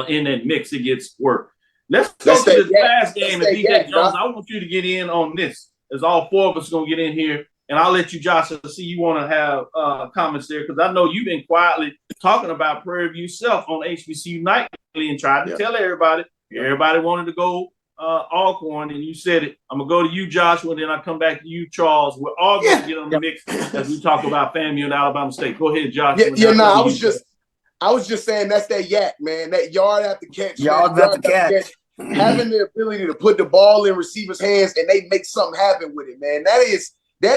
in that mix, it gets work. Let's go to this last game. And DJ Jones, I want you to get in on this, as all 4 of us are going to get in here. And I'll let you, Josh, see you want to have comments there, because I know you've been quietly talking about Prairie View Self on HBCU Nightly and tried to tell everybody. Everybody wanted to go Alcorn, and you said it. I'm gonna go to you, Joshua, and then I come back to you, Charles. We're all gonna get on the mix as we talk about FAMU and Alabama State. Go ahead, Joshua. I was just saying that's that yak, man. That yard after catch. Yards after catch. Having the ability to put the ball in receivers' hands and they make something happen with it, man. That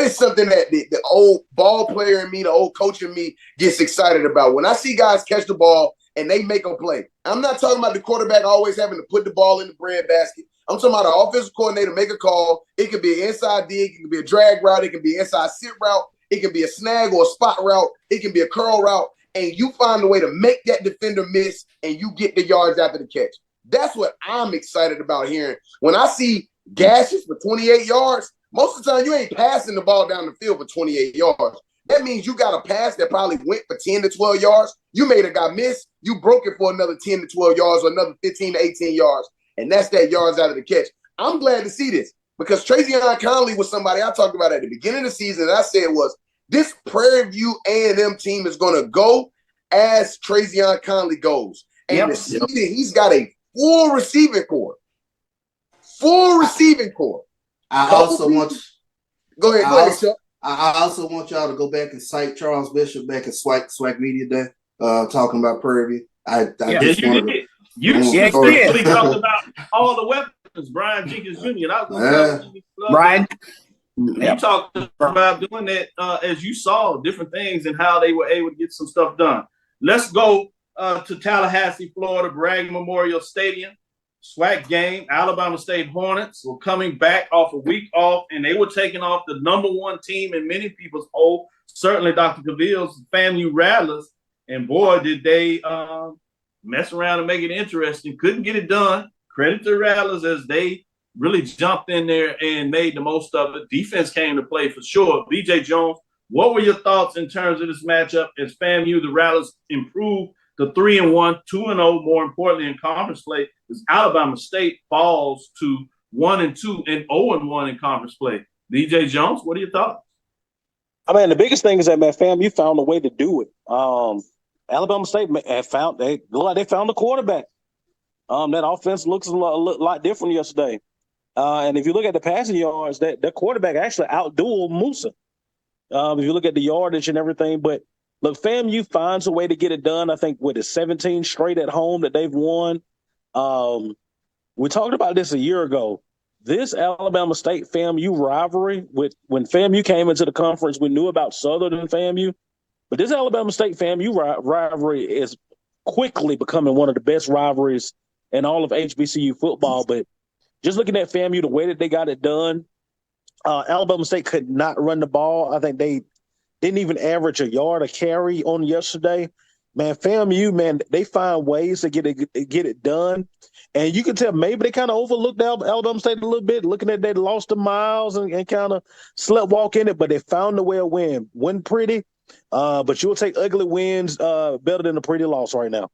is something that the old ball player in me, the old coach in me gets excited about. When I see guys catch the ball and they make a play, I'm not talking about the quarterback always having to put the ball in the breadbasket. I'm talking about the offensive coordinator make a call. It could be an inside dig, it can be a drag route, it can be an inside sit route, it can be a snag or a spot route, it can be a curl route, and you find a way to make that defender miss and you get the yards after the catch. That's what I'm excited about hearing. When I see gashes for 28 yards, most of the time you ain't passing the ball down the field for 28 yards. That means you got a pass that probably went for 10 to 12 yards. You made a guy miss. You broke it for another 10 to 12 yards or another 15 to 18 yards. And that's that yards out of the catch. I'm glad to see this because Trazion Conley was somebody I talked about at the beginning of the season. And I said was this Prairie View A&M team is going to go as Trazion Conley goes. And to see that he's got a full receiving core. Full receiving core. I also want you. Go ahead, Chuck. I also want y'all to go back and cite Charles Bishop back at Swag Media Day, talking about Prairie View. You specifically talked about all the weapons, Brian Jenkins Jr. Brian, you talked about doing that as you saw different things and how they were able to get some stuff done. Let's go to Tallahassee, Florida, Bragg Memorial Stadium. SWAC game. Alabama State Hornets were coming back off a week off, and they were taking off the number one team in many people's poll, certainly Dr. Cavil's FAMU Rattlers. And boy, did they mess around and make it interesting. Couldn't get it done. Credit to Rattlers as they really jumped in there and made the most of it. Defense came to play for sure. BJ Jones, what were your thoughts in terms of this matchup as FAMU, the Rattlers, improved to 3-1, 2-0, more importantly in conference play, as Alabama State falls to 1-2 and 0-1 in conference play. DJ Jones, what are your thoughts? I mean, the biggest thing is that, man, FAMU found a way to do it. Alabama State found the quarterback. That offense looks a lot different yesterday. And if you look at the passing yards, that quarterback actually outdueled Musa. If you look at the yardage and everything, but look, FAMU finds a way to get it done. I think with 17 straight at home that they've won. We talked about this a year ago. This Alabama State FAMU rivalry, when FAMU came into the conference, we knew about Southern and FAMU. But this Alabama State FAMU rivalry is quickly becoming one of the best rivalries in all of HBCU football. But just looking at FAMU, the way that they got it done, Alabama State could not run the ball. I think they didn't even average a yard a carry on yesterday. Man, FAMU, man, they find ways to get it done. And you can tell maybe they kind of overlooked Alabama State a little bit, looking at they lost the miles and kind of slept walk in it, but they found a way to win. Win pretty, but you'll take ugly wins better than a pretty loss right now.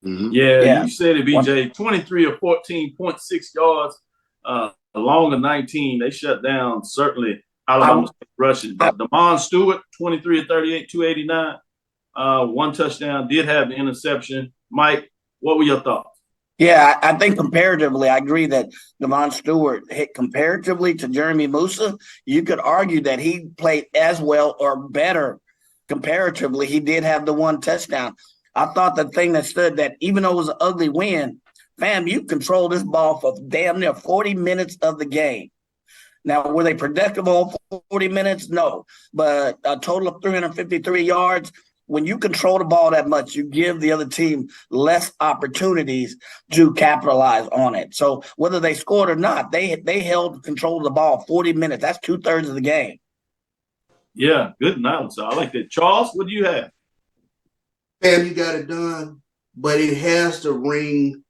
Mm-hmm. Yeah, you said it, BJ. 23 or 14.6 yards, along of 19. They shut down, certainly, Alabama State rushing. Damon Stewart, 23 of 38, 289. One touchdown, did have the interception. Mike, what were your thoughts? Yeah, I think comparatively, I agree that Damon Stewart hit comparatively to Jeremy Musa. You could argue that he played as well or better comparatively. He did have the one touchdown. I thought the thing that stood that even though it was an ugly win, you controlled this ball for damn near 40 minutes of the game. Now, were they productive all 40 minutes? No, but a total of 353 yards. When you control the ball that much, you give the other team less opportunities to capitalize on it. So whether they scored or not, they held control of the ball 40 minutes. That's 2/3 of the game. Yeah, good analysis. I like that. Charles, what do you have? You got it done, but it has to ring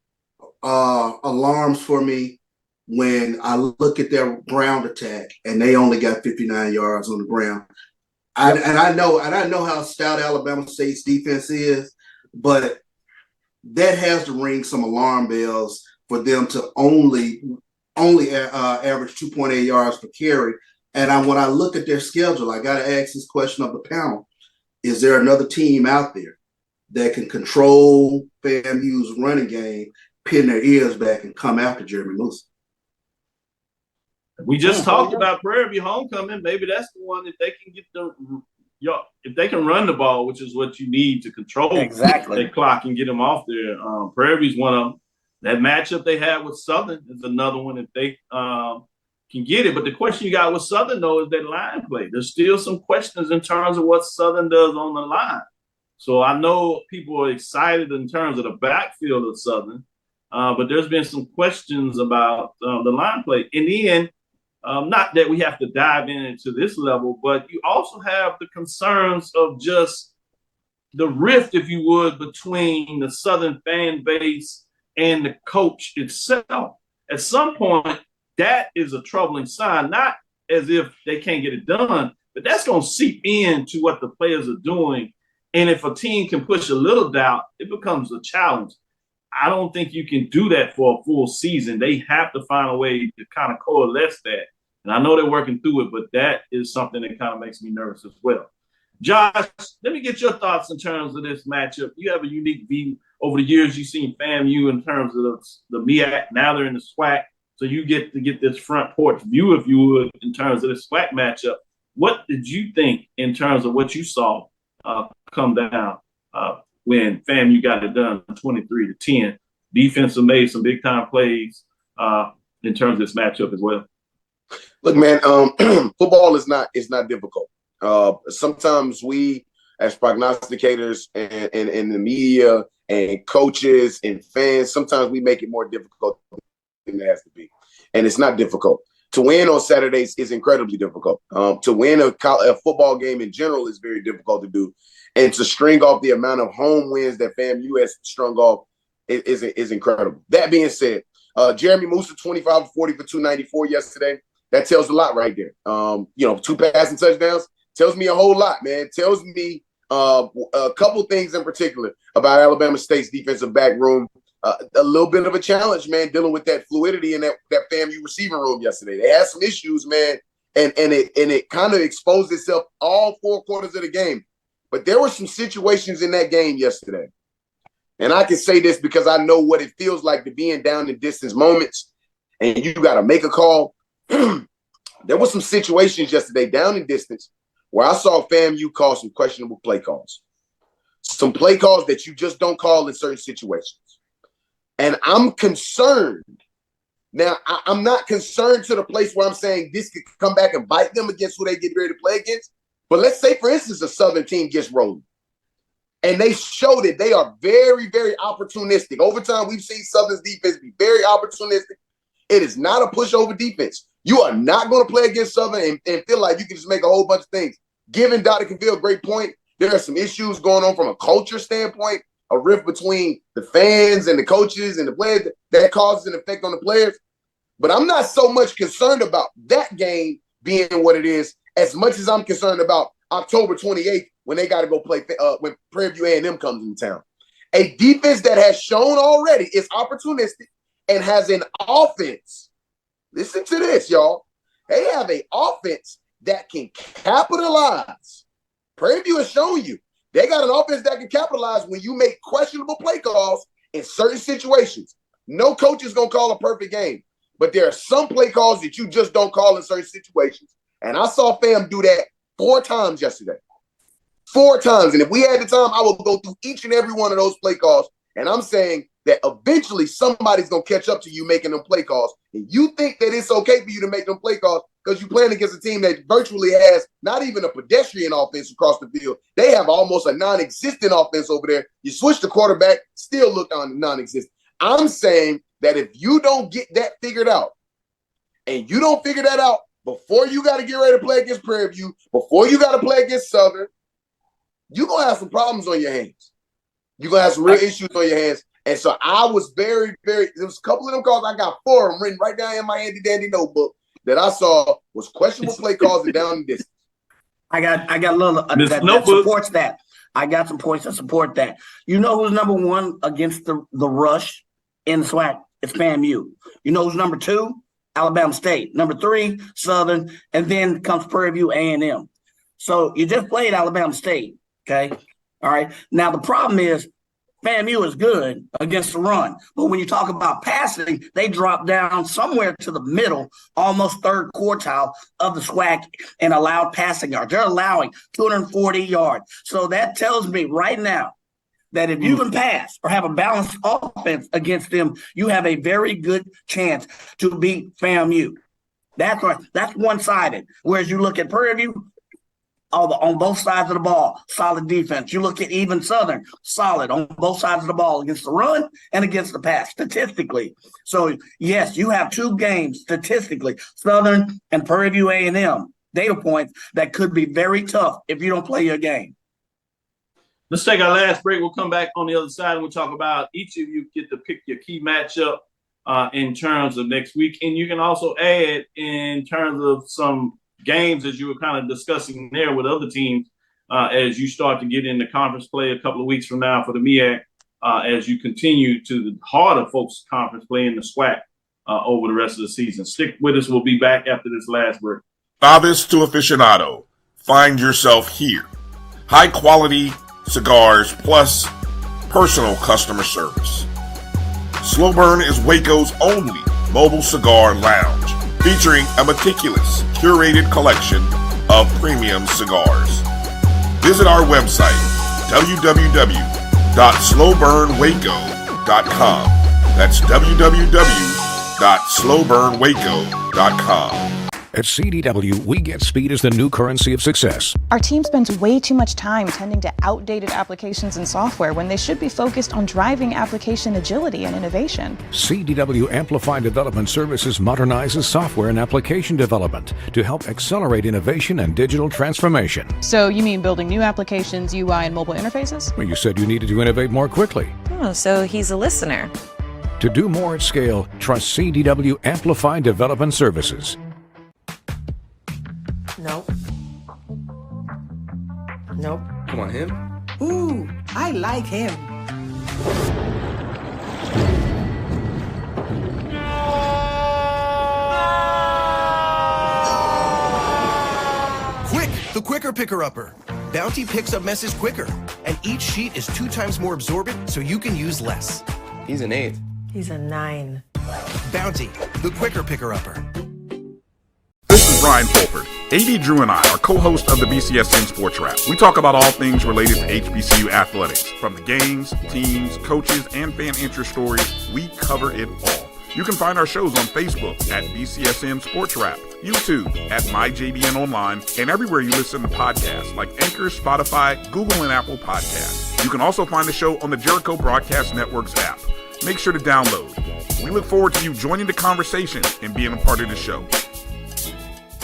alarms for me when I look at their ground attack and they only got 59 yards on the ground. I know how stout Alabama State's defense is, but that has to ring some alarm bells for them to only average 2.8 yards per carry. And when I look at their schedule, I got to ask this question of the panel: is there another team out there that can control FAMU's running game pin their ears back and come after Jeremy Musa. We just talked about Prairie View homecoming. Maybe that's the one if they can get if they can run the ball, which is what you need to control the clock and get them off there. Prairie View's one of them. That matchup they had with Southern is another one if they can get it. But the question you got with Southern, though, is that line play. There's still some questions in terms of what Southern does on the line. So I know people are excited in terms of the backfield of Southern, but there's been some questions about the line play. And then, not that we have to dive into this level, but you also have the concerns of just the rift, if you would, between the Southern fan base and the coach itself. At some point, that is a troubling sign, not as if they can't get it done, but that's going to seep into what the players are doing. And if a team can push a little doubt, it becomes a challenge. I don't think you can do that for a full season. They have to find a way to kind of coalesce that. And I know they're working through it, but that is something that kind of makes me nervous as well. Josh, let me get your thoughts in terms of this matchup. You have a unique view. Over the years, you've seen FAMU in terms of the MEAC. Now they're in the SWAC. So you get to get this front porch view, if you would, in terms of the SWAC matchup. What did you think in terms of what you saw come down when FAMU got it done 23-10? Defense made some big-time plays in terms of this matchup as well. Look, man, football is not difficult. Sometimes we, as prognosticators and in the media and coaches and fans, sometimes we make it more difficult than it has to be. And it's not difficult. To win on Saturdays is incredibly difficult. To win a football game in general is very difficult to do. And to string off the amount of home wins that FAMU has strung off is incredible. That being said, Jeremy Musa, 25 for 40 for 294 yesterday. That tells a lot right there. 2 passing touchdowns tells me a whole lot, man. Tells me a couple things in particular about Alabama State's defensive back room. A little bit of a challenge, man, dealing with that fluidity in that FAMU receiving room yesterday. They had some issues, man, and it kind of exposed itself all 4 quarters of the game. But there were some situations in that game yesterday. And I can say this because I know what it feels like to be in down and distance moments, and you got to make a call. There were some situations yesterday down in distance where I saw FAMU call some questionable play calls. Some play calls that you just don't call in certain situations. And I'm concerned. Now, I'm not concerned to the place where I'm saying this could come back and bite them against who they get ready to play against. But let's say, for instance, a Southern team gets rolling. And they showed it. They are very, very opportunistic. Over time, we've seen Southern's defense be very opportunistic. It is not a pushover defense. You are not going to play against Southern and feel like you can just make a whole bunch of things. Giving Dr. Cavil a great point. There are some issues going on from a culture standpoint, a rift between the fans and the coaches and the players that causes an effect on the players. But I'm not so much concerned about that game being what it is as much as I'm concerned about October 28th when they got to go play when Prairie View A&M comes into town. A defense that has shown already is opportunistic and has an offense. Listen to this, y'all. They have an offense that can capitalize. Prairie View has shown you. They got an offense that can capitalize when you make questionable play calls in certain situations. No coach is going to call a perfect game, but there are some play calls that you just don't call in certain situations. And I saw FAM do that 4 times yesterday. 4 times. And if we had the time, I would go through each and every one of those play calls. And I'm saying that eventually somebody's going to catch up to you making them play calls. And you think that it's okay for you to make them play calls because you're playing against a team that virtually has not even a pedestrian offense across the field. They have almost a non-existent offense over there. You switch the quarterback, still look non-existent. I'm saying that if you don't get that figured out, and you don't figure that out before you got to get ready to play against Prairie View, before you got to play against Southern, you're going to have some problems on your hands. You're going to have some real issues on your hands. And so I was very, there was a couple of them calls. I got 4 of them written right down in my handy-dandy notebook that I saw was questionable play calls and down and distance. I got a little that supports that. I got some points that support that. You know who's number 1 against the rush in the SWAC? It's FAMU. You know who's number 2? Alabama State. Number 3, Southern. And then comes Prairie View A&M. So you just played Alabama State, okay? All right. Now the problem is FAMU is good against the run. But when you talk about passing, they drop down somewhere to the middle, almost third quartile of the SWAC in allowed passing yards. They're allowing 240 yards. So that tells me right now that if you can pass or have a balanced offense against them, you have a very good chance to beat FAMU. That's right. That's one-sided. Whereas you look at Prairie View, on both sides of the ball, solid defense. You look at even Southern, solid on both sides of the ball against the run and against the pass, statistically. So, yes, you have two games statistically, Southern and Prairie View A&M, data points that could be very tough if you don't play your game. Let's take our last break. We'll come back on the other side and we'll talk about each of you get to pick your key matchup in terms of next week. And you can also add in terms of some games as you were kind of discussing there with other teams as you start to get into conference play a couple of weeks from now for the MEAC as you continue to the harder folks conference play in the SWAC over the rest of the season. Stick with us. We'll be back after this last break. Novice to aficionado, find yourself here. High quality cigars plus personal customer service. Slow Burn is Waco's only mobile cigar lounge, featuring a meticulous, curated collection of premium cigars. Visit our website, www.slowburnwaco.com. That's www.slowburnwaco.com. At CDW, we get speed as the new currency of success. Our team spends way too much time tending to outdated applications and software when they should be focused on driving application agility and innovation. CDW Amplify Development Services modernizes software and application development to help accelerate innovation and digital transformation. So you mean building new applications, UI, and mobile interfaces? Well, you said you needed to innovate more quickly. Oh, so he's a listener. To do more at scale, trust CDW Amplify Development Services. Nope. Nope. Come on, him? Ooh, I like him. Quick, the quicker picker-upper. Bounty picks up messes quicker, and each sheet is 2 times more absorbent, so you can use less. He's an 8. He's a 9. Bounty, the quicker picker-upper. This is Brian Fulford. AD Drew and I are co-hosts of the BCSN Sports Lab. We talk about all things related to HBCU athletics. From the games, teams, coaches, and fan interest stories, we cover it all. You can find our shows on Facebook at BCSN Sports Lab, YouTube at MyJBN Online, and everywhere you listen to podcasts like Anchor, Spotify, Google, and Apple Podcasts. You can also find the show on the Jericho Broadcast Network's app. Make sure to download. We look forward to you joining the conversation and being a part of the show.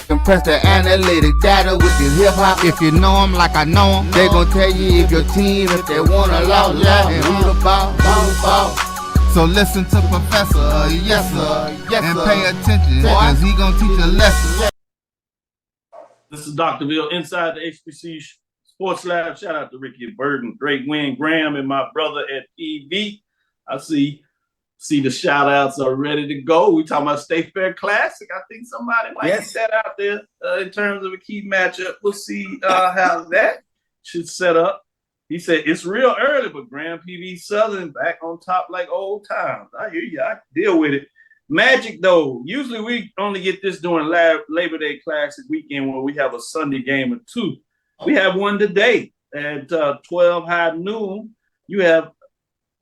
Compress the analytic data with your hip hop. If you know them like I know them, they gon' tell you if your team, if they want to loud, and who the ball. So listen to Professor, yes sir, and pay attention, cause he gon' teach a lesson. This is Dr. Bill inside the HBCU Sports Lab. Shout out to Ricky Burden, great win, Graham, and my brother at PV. I see the shout outs are ready to go. We talking about State Fair Classic. I think somebody might get that out there in terms of a key matchup. We'll see how that should set up. He said it's real early, but Grand PV Southern back on top like old times. I hear you. I deal with it. Magic, though, usually we only get this during Labor Day Classic weekend where we have a Sunday game or two. We have one today at 12 high noon. You have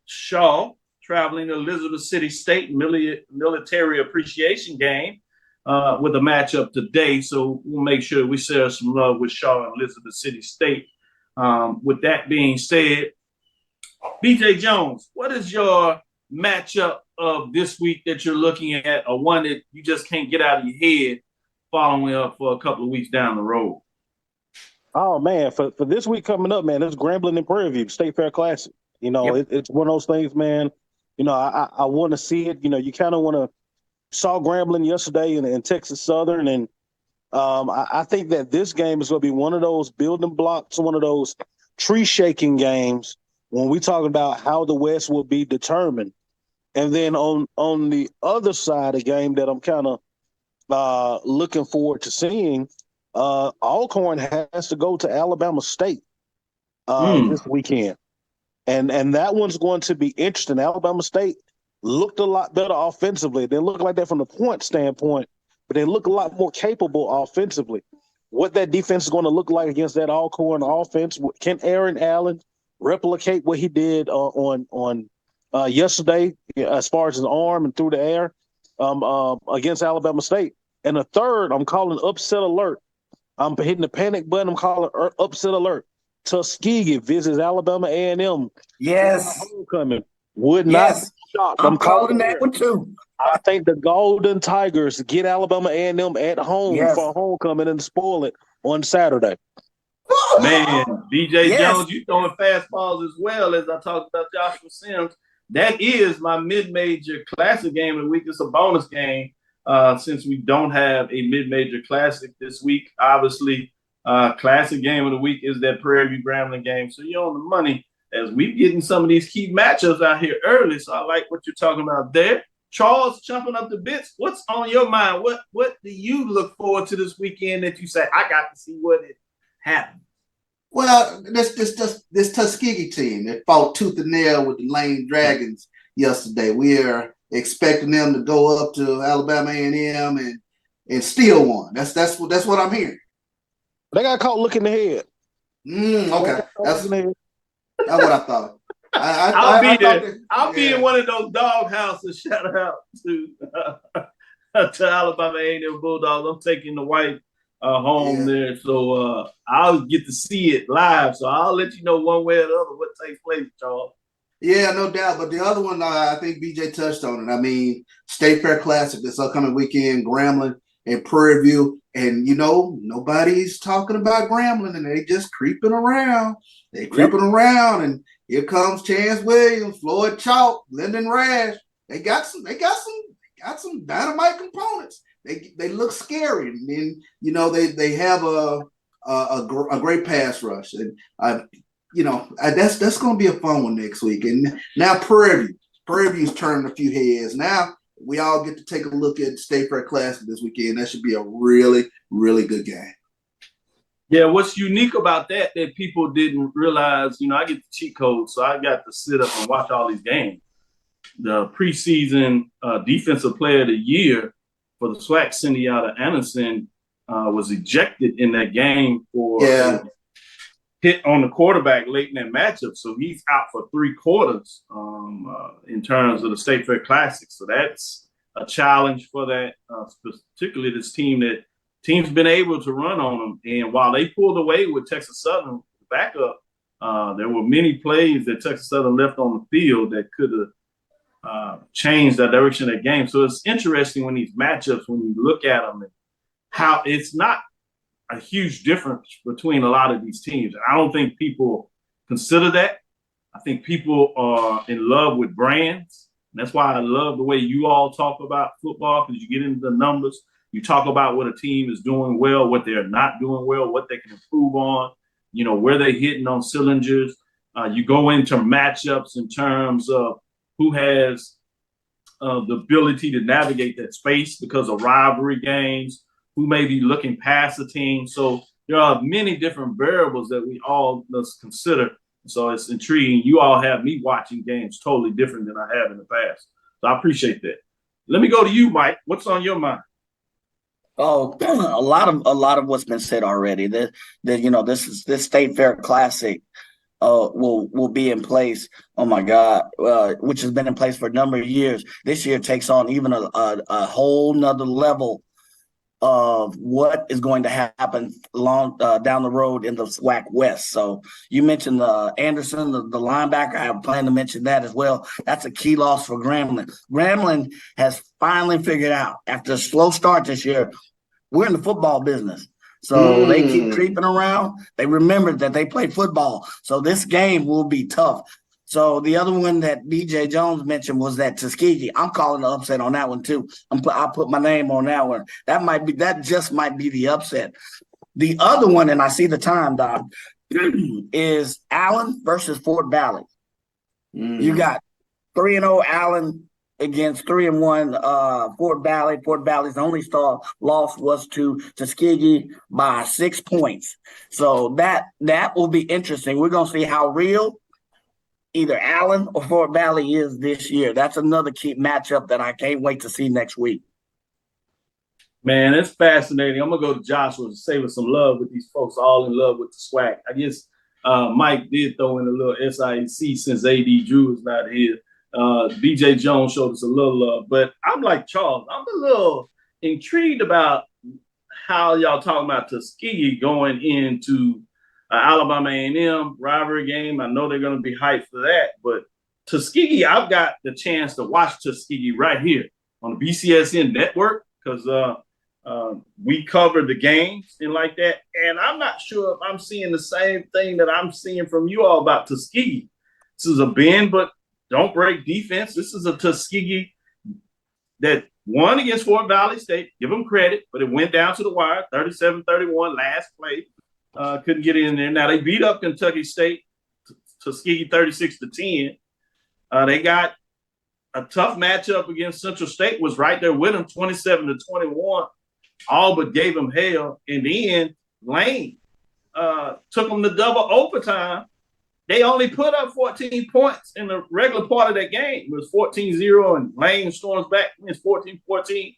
Shaw traveling to Elizabeth City State military appreciation game with a matchup today. So we'll make sure we share some love with Shaw and Elizabeth City State. With that being said, BJ Jones, what is your matchup of this week that you're looking at, or one that you just can't get out of your head following up for a couple of weeks down the road? Oh, man, for this week coming up, man, it's Grambling and Prairie View, State Fair Classic. You know, it's one of those things, man. You know, I want to see it. You know, you kind of want to saw Grambling yesterday in Texas Southern, and I think that this game is going to be one of those building blocks, one of those tree-shaking games when we talk about how the West will be determined. And then on the other side, a game that I'm kind of looking forward to seeing, Alcorn has to go to Alabama State this weekend. And that one's going to be interesting. Alabama State looked a lot better offensively. They look like that from the point standpoint, but they look a lot more capable offensively. What that defense is going to look like against that Alcorn offense? Can Aaron Allen replicate what he did on yesterday as far as his arm and through the air against Alabama State? And the third, I'm calling upset alert. I'm hitting the panic button. I'm calling upset alert. Tuskegee visits Alabama A&M. Yes. Homecoming. Would not be shocked. I'm calling that one too. I think the Golden Tigers get Alabama A&M at home for homecoming and spoil it on Saturday. Man, DJ Yes. Jones, you throwing fastballs as well as I talked about Joshua Sims. That is my mid-major classic game of the week. It's a bonus game since we don't have a mid-major classic this week. Obviously, classic game of the week is that Prairie View Grambling game. So you're on the money as we're getting some of these key matchups out here early. So I like what you're talking about there. Charles, jumping up the bits, what's on your mind? What do you look forward to this weekend that you say, I got to see what it happened? Well, this Tuskegee team that fought tooth and nail with the Lane Dragons yesterday. We are expecting them to go up to Alabama A&M and steal one. That's what I'm hearing. They got caught looking ahead. Okay, that's what I thought. I'll be in one of those dog houses. Shout out to Alabama A&M Bulldogs. I'm taking the white home there, so I'll get to see it live. So I'll let you know one way or the other what takes place, Charles. Yeah, no doubt. But the other one, I think BJ touched on it. I mean, State Fair Classic this upcoming weekend, Grambling and Prairie View. And, nobody's talking about Grambling, and they just creeping around. They creeping around, and here comes Chance Williams, Floyd Chalk, Lyndon Rash. They got some dynamite components. They look scary, and then they have a great pass rush, and that's going to be a fun one next week. And now Prairie View's turning a few heads. Now we all get to take a look at State Fair Classic this weekend. That should be a really, really good game. Yeah, what's unique about that people didn't realize, I get the cheat code, so I got to sit up and watch all these games. The preseason defensive player of the year for the SWAC, Kenyatta Anderson, was ejected in that game for a hit on the quarterback late in that matchup. So he's out for 3 quarters in terms of the State Fair Classic. So that's a challenge for that, particularly this team's been able to run on them. And while they pulled away with Texas Southern backup, there were many plays that Texas Southern left on the field that could have changed the direction of that game. So it's interesting when these matchups, when you look at them, and how it's not a huge difference between a lot of these teams. I don't think people consider that. I think people are in love with brands. And that's why I love the way you all talk about football, because you get into the numbers. You talk about what a team is doing well, what they're not doing well, what they can improve on, where they're hitting on cylinders. You go into matchups in terms of who has the ability to navigate that space because of rivalry games, who may be looking past the team. So there are many different variables that we all must consider. So it's intriguing. You all have me watching games totally different than I have in the past. So I appreciate that. Let me go to you, Mike. What's on your mind? Oh, a lot of what's been said already. This State Fair Classic will be in place. Oh my God, which has been in place for a number of years. This year takes on even a whole nother level of what is going to happen down the road in the SWAC West. So you mentioned Anderson, the linebacker. I plan to mention that as well. That's a key loss for Grambling. Grambling has finally figured out, after a slow start this year, we're in the football business. So they keep creeping around. They remembered that they play football. So this game will be tough. So the other one that DJ Jones mentioned was that Tuskegee. I'm calling the upset on that one too. I'll put my name on that one. That just might be the upset. The other one, and I see the time, Don, is Allen versus Fort Valley. You got 3-0 Allen against 3-1 Fort Valley. Fort Valley's only loss was to Tuskegee by 6 points. So that will be interesting. We're gonna see how real either Allen or Fort Valley is this year. That's another key matchup that I can't wait to see next week. Man, it's fascinating. I'm going to go to Joshua to save us some love with these folks all in love with the SWAC. I guess Mike did throw in a little SIAC since A.D. Drew is not here. B.J. Jones showed us a little love. But I'm like Charles. I'm a little intrigued about how y'all talking about Tuskegee going into Alabama A&M rivalry game. I know they're going to be hyped for that. But Tuskegee, I've got the chance to watch Tuskegee right here on the BCSN network because we cover the games and like that. And I'm not sure if I'm seeing the same thing that I'm seeing from you all about Tuskegee. This is a bend, but don't break defense. This is a Tuskegee that won against Fort Valley State. Give them credit, but it went down to the wire, 37-31 last play. Couldn't get in there. Now they beat up Kentucky State, Tuskegee 36-10. They got a tough matchup against Central State, was right there with them, 27-21. All but gave them hell. And then Lane took them to double overtime. They only put up 14 points in the regular part of that game. It was 14-0, and Lane storms back. It's 14-14.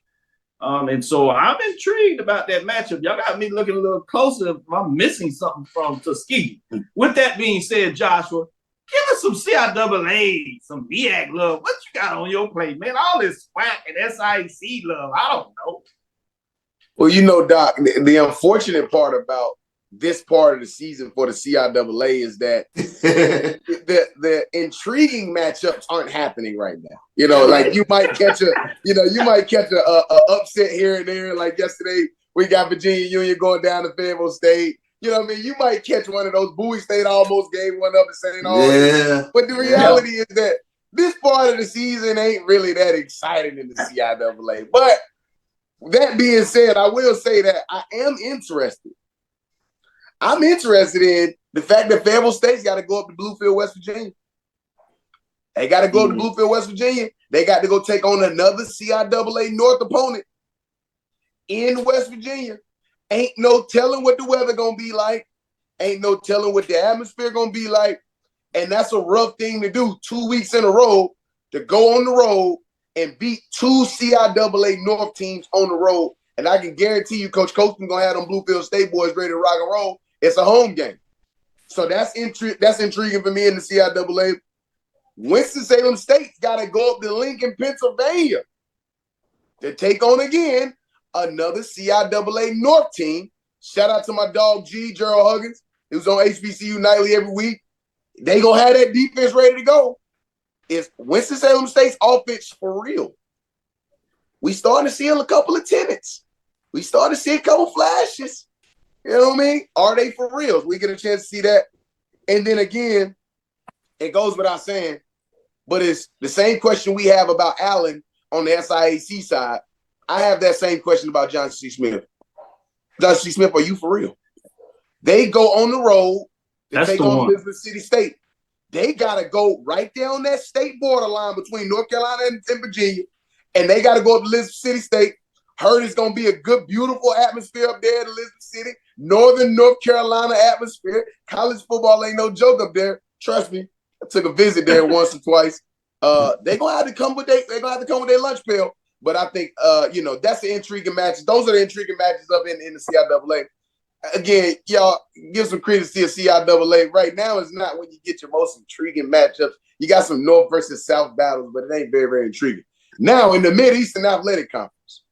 And so I'm intrigued about that matchup. Y'all got me looking a little closer if I'm missing something from Tuskegee. With that being said, Joshua, give us some CIAA, some BIAC love. What you got on your plate, man? All this SWAC and SIC love. I don't know. Well, you know, Doc, the unfortunate part about this part of the season for the CIAA is that the intriguing matchups aren't happening right now. You know, like you might catch a upset here and there. Like yesterday, we got Virginia Union going down to Fayetteville State. You know what I mean? You might catch one of those. Bowie State almost gave one up at St. Albans. Yeah. But the reality is that this part of the season ain't really that exciting in the CIAA. But that being said, I will say that I am interested. I'm interested in the fact that Fayetteville State's got to go up to Bluefield, West Virginia. They got to go to Bluefield, West Virginia. They got to go take on another CIAA North opponent in West Virginia. Ain't no telling what the weather going to be like. Ain't no telling what the atmosphere going to be like. And that's a rough thing to do 2 weeks in a row, to go on the road and beat two CIAA North teams on the road. And I can guarantee you, Coach Coaston's going to have them Bluefield State boys ready to rock and roll. It's a home game. So that's intriguing for me in the CIAA. Winston-Salem State's got to go up to Lincoln, Pennsylvania to take on again another CIAA North team. Shout out to my dog G, Gerald Huggins, who's on HBCU Nightly every week. They going to have that defense ready to go. Is Winston-Salem State's offense for real? We starting to see a couple of tenants. We starting to see a couple flashes. You know what I mean? Are they for real? We get a chance to see that. And then again, it goes without saying, but it's the same question we have about Allen on the SIAC side. I have that same question about Johnson C. Smith. Johnson C. Smith, are you for real? They go on the road to take on Elizabeth City State. They got to go right down that state borderline between North Carolina and Virginia, and they got to go up to Elizabeth City State. Heard it's going to be a good, beautiful atmosphere up there in Elizabeth City. Northern North Carolina atmosphere. College football ain't no joke up there. Trust me. I took a visit there once or twice. They're going to have to come with their lunch pail. But I think, that's the intriguing matches. Those are the intriguing matches up in the CIAA. Again, y'all, give some credence to the CIAA. Right now is not when you get your most intriguing matchups. You got some North versus South battles, but it ain't very, very intriguing. Now, in the Mid-Eastern Athletic Conference,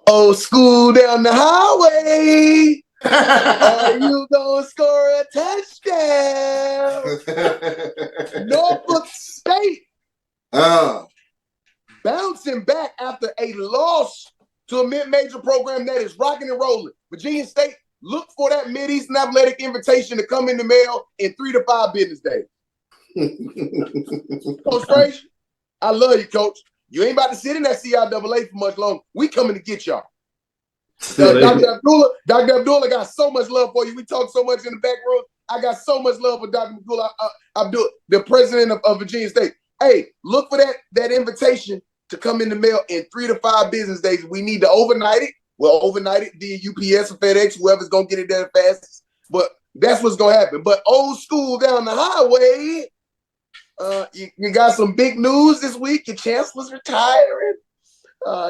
oh, school down the highway. Are you gonna score a touchdown? Norfolk State bouncing back after a loss to a mid-major program that is rocking and rolling. Virginia State, look for that Mid-Eastern Athletic invitation to come in the mail in 3 to 5 business days. Coach Frazier, I love you, Coach. You ain't about to sit in that CIAA for much longer. We coming to get y'all. Dr. Abdullah got so much love for you. We talk so much in the back room. I got so much love for Dr. Abdullah, the president of Virginia State. Hey, look for that invitation to come in the mail in 3 to 5 business days. We need to overnight it. We'll overnight it via UPS or FedEx, whoever's going to get it there fastest. But That's what's gonna happen. But old school down the highway, you got some big news this week. Your chancellor's retiring.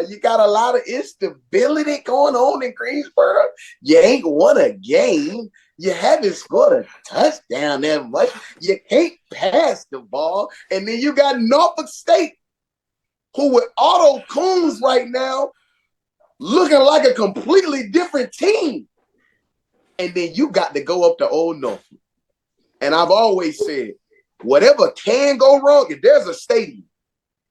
You got a lot of instability going on in Greensboro. You ain't won a game. You haven't scored a touchdown that much. You can't pass the ball. And then you got Norfolk State, who with Otto Coons right now, looking like a completely different team. And then you got to go up to Old Norfolk. And I've always said, whatever can go wrong, if there's a stadium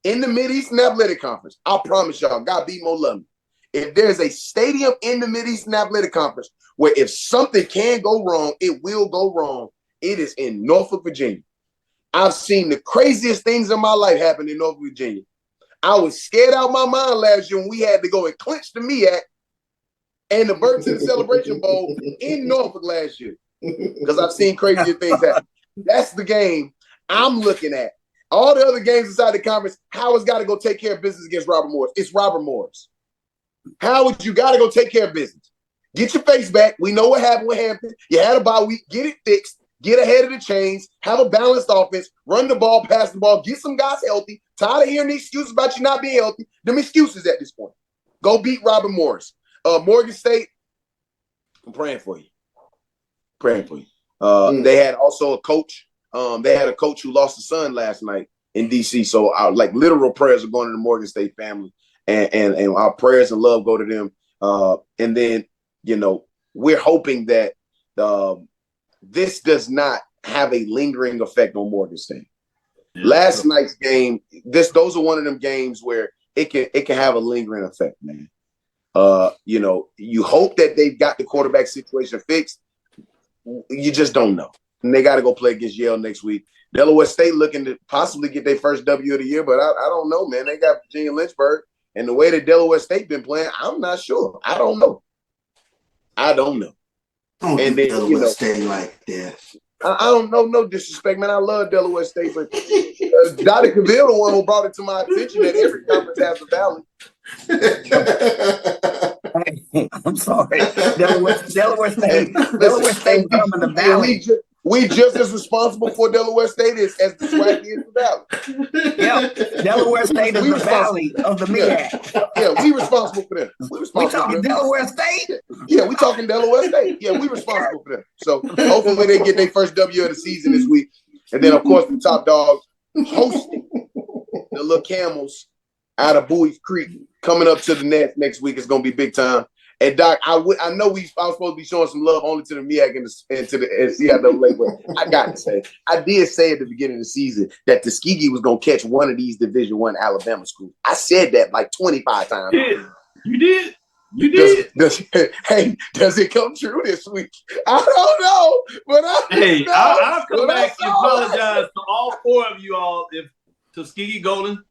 in the Mid-Eastern Athletic Conference, I promise y'all, God be more love me. If there's a stadium in the Mid-Eastern Athletic Conference where if something can go wrong, it will go wrong, it is in Norfolk, Virginia. I've seen the craziest things in my life happen in Norfolk, Virginia. I was scared out of my mind last year when we had to go and clinch the MEAC and the Burton Celebration Bowl in Norfolk last year because I've seen crazier things happen. That's the game I'm looking at. All the other games inside the conference, Howard's got to go take care of business against Robert Morris. It's Robert Morris. Howard, you got to go take care of business. Get your face back. We know what happened with Hampton. You had a bye week. Get it fixed. Get ahead of the chains. Have a balanced offense. Run the ball, pass the ball. Get some guys healthy. Tired of hearing the excuses about you not being healthy. Them excuses at this point. Go beat Robert Morris. Morgan State, I'm praying for you. Praying for you. They had also a coach. They had a coach who lost a son last night in D.C. So our literal prayers are going to the Morgan State family, and our prayers and love go to them. And then we're hoping that this does not have a lingering effect on Morgan State. Yeah. Last night's game, those are one of them games where it can have a lingering effect, man. You hope that they've got the quarterback situation fixed. You just don't know. And they got to go play against Yale next week. Delaware State looking to possibly get their first W of the year, but I don't know, man. They got Virginia Lynchburg, and the way that Delaware State been playing, I'm not sure. I don't know. Don't and then Delaware State like that. I don't know, no disrespect, man. I love Delaware State, but Dr. Cavil, the one who brought it to my attention that every conference has a valley. I'm sorry. Delaware State coming to valley. We just as responsible for Delaware State as the SWAC is the valley. Yeah, Delaware State is the valley of the MEAC. Yeah, we responsible for them. We talking Delaware State? Yeah, we talking Delaware State. Yeah, we responsible for them. So hopefully they get their first W of the season this week. And then, of course, the top dogs hosting the little Camels out of Bowie's Creek coming up to the Nets next week. It's going to be big time. And Doc, I know I was supposed to be showing some love only to the MEAC and to the CIAA, but I got to say, I did say at the beginning of the season that Tuskegee was going to catch one of these Division I Alabama schools. I said that like 25 times. You did. You did. Does it come true this week? I don't know, but I'll come back and apologize to all four of you all if Tuskegee Golden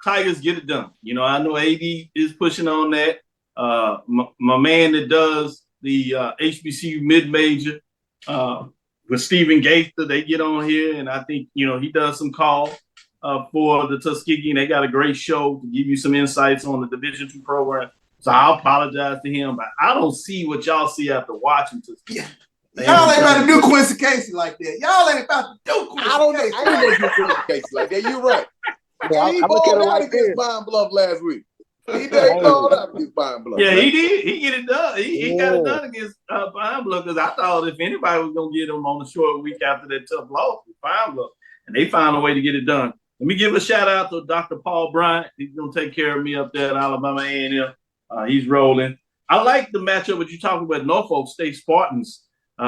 Tigers get it done. I know AD is pushing on that. My man that does the HBCU mid-major with Stephen Gaither, they get on here, and I think, he does some calls for the Tuskegee, and they got a great show to give you some insights on the Division II program. So I'll apologize to him, but I don't see what y'all see after watching Tuskegee. Y'all ain't about to do Quincy Casey like that. Y'all ain't about to do Quincy Casey. I don't know do Quincy Casey like that. You're right. He balled out against Pine Bluff last week. He called out against Pine Bluff. Yeah, he did. He get it done. He got it done against Pine Bluff because I thought if anybody was going to get him on the short week after that tough loss with Pine Bluff, and they found a way to get it done. Let me give a shout out to Dr. Paul Bryant. He's going to take care of me up there at Alabama A&M. He's rolling. I like the matchup what you're talking about, Norfolk State Spartans.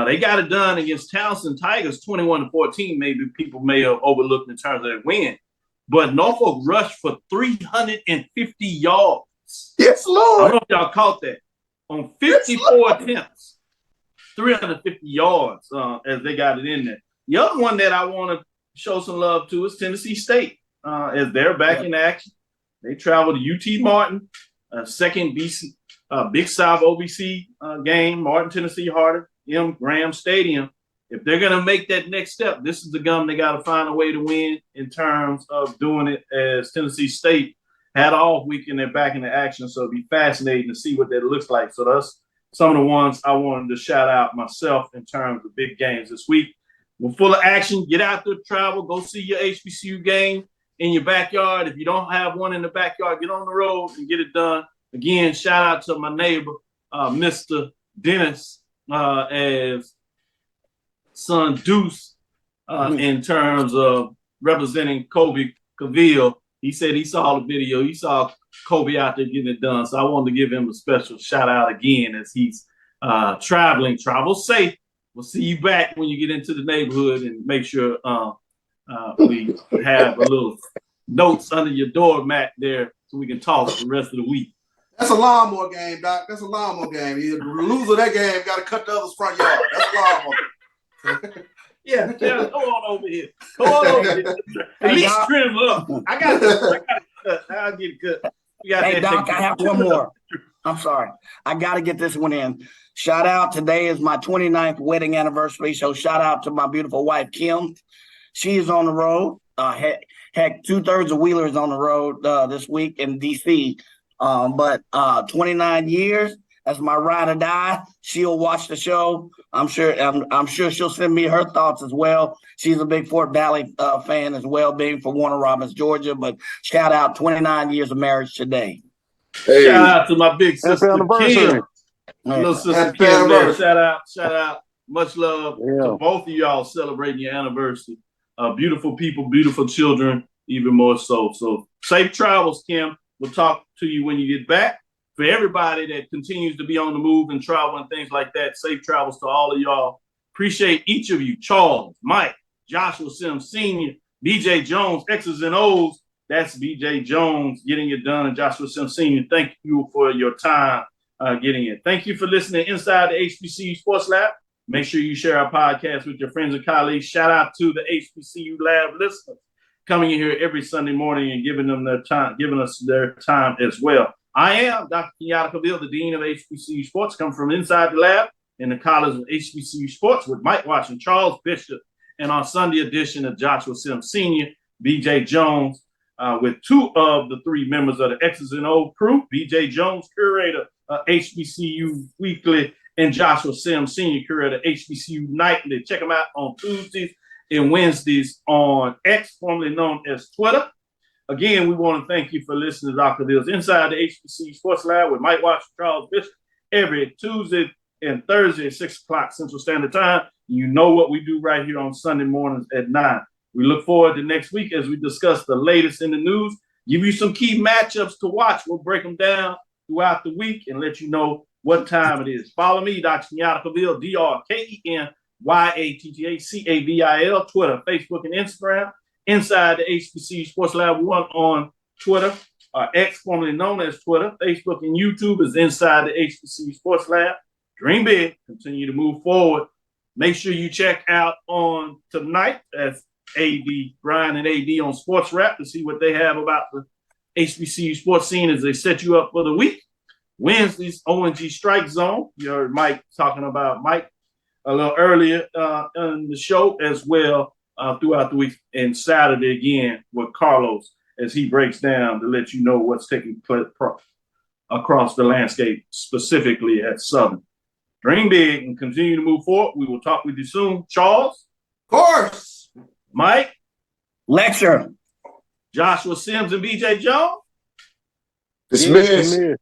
They got it done against Townsend Tigers, 21-14. Maybe people may have overlooked in terms of their win. But Norfolk rushed for 350 yards. Yes, Lord. I don't know if y'all caught that. On 54 attempts, 350 yards as they got it in there. The other one that I want to show some love to is Tennessee State as they're back in action. They travel to UT Martin, second Big South OVC game, Martin, Tennessee, Hardin, M. Graham Stadium. If they're going to make that next step, this is the gum they got to find a way to win in terms of doing it as Tennessee State had off week and they're back into action. So it'll be fascinating to see what that looks like. So some of the ones I wanted to shout out myself in terms of big games this week. We're full of action. Get out there, travel, go see your HBCU game in your backyard. If you don't have one in the backyard, get on the road and get it done. Again, shout out to my neighbor, Mr. Dennis, as son Deuce, in terms of representing Hoovey Field. He said he saw the video. He saw Kobe out there getting it done. So I wanted to give him a special shout out again as he's traveling. Travel safe. We'll see you back when you get into the neighborhood, and make sure we have a little notes under your doormat there so we can talk the rest of the week. That's a lawnmower game, Doc. That's a lawnmower game. The loser of that game got to cut the other's front yard. That's a lawnmower. Yeah, come on over here. Come on over here. At least trim up. I got to cut. I'll get it cut. Hey, Doc, I have one more. I'm sorry. I got to get this one in. Shout out. Today is my 29th wedding anniversary. So shout out to my beautiful wife, Kim. She is on the road. Heck, 2/3 of Wheeler is on the road this week in D.C. But 29 years, that's my ride or die. She'll watch the show. I'm sure she'll send me her thoughts as well. She's a big Fort Valley fan as well, being from Warner Robins, Georgia. But shout out, 29 years of marriage today. Hey. Shout out to my big sister Kim. Little sister Kim there. Shout out. Much love to both of y'all celebrating your anniversary. Beautiful people, beautiful children, even more so. So safe travels, Kim. We'll talk to you when you get back. For everybody that continues to be on the move and travel and things like that, safe travels to all of y'all. Appreciate each of you. Charles, Mike, Joshua Sims Sr., BJ Jones, X's and O's. That's BJ Jones getting it done, and Joshua Sims Sr. Thank you for your time getting it. Thank you for listening inside the HBCU Sports Lab. Make sure you share our podcast with your friends and colleagues. Shout out to the HBCU Lab listeners coming in here every Sunday morning and giving us their time as well. I am Dr. Kenyatta Cavil, the Dean of HBCU Sports, come from inside the lab in the College of HBCU Sports with Mike Watson, Charles Bishop, and our Sunday edition of Joshua Sims Sr., BJ Jones, with two of the three members of the X's and O crew, BJ Jones, curator of HBCU Weekly, and Joshua Sims Sr., curator of HBCU Nightly. Check them out on Tuesdays and Wednesdays on X, formerly known as Twitter. Again, we want to thank you for listening to Dr. Bill's Inside the HBCU Sports Lab with Mike Watson, Charles Bishop, every Tuesday and Thursday at 6 o'clock Central Standard Time. You know what we do right here on Sunday mornings at 9. We look forward to next week as we discuss the latest in the news, give you some key matchups to watch. We'll break them down throughout the week and let you know what time it is. Follow me, Dr. Kenyatta Cavil, DrKenyattaCavil, Twitter, Facebook, and Instagram. Inside the HBCU Sports Lab 1 on Twitter, X, formerly known as Twitter. Facebook and YouTube is Inside the HBCU Sports Lab. Dream big, continue to move forward. Make sure you check out on tonight as Brian and AD on Sports Rap to see what they have about the HBCU sports scene as they set you up for the week. Wednesdays, ONG Strike Zone. You heard Mike talking about Mike a little earlier in the show as well. Throughout the week, and Saturday again with Carlos as he breaks down to let you know what's taking place across the landscape, specifically at Southern. Dream big and continue to move forward. We will talk with you soon. Charles? Of course. Mike? Lecture. Joshua Sims and BJ Jones? Dismiss.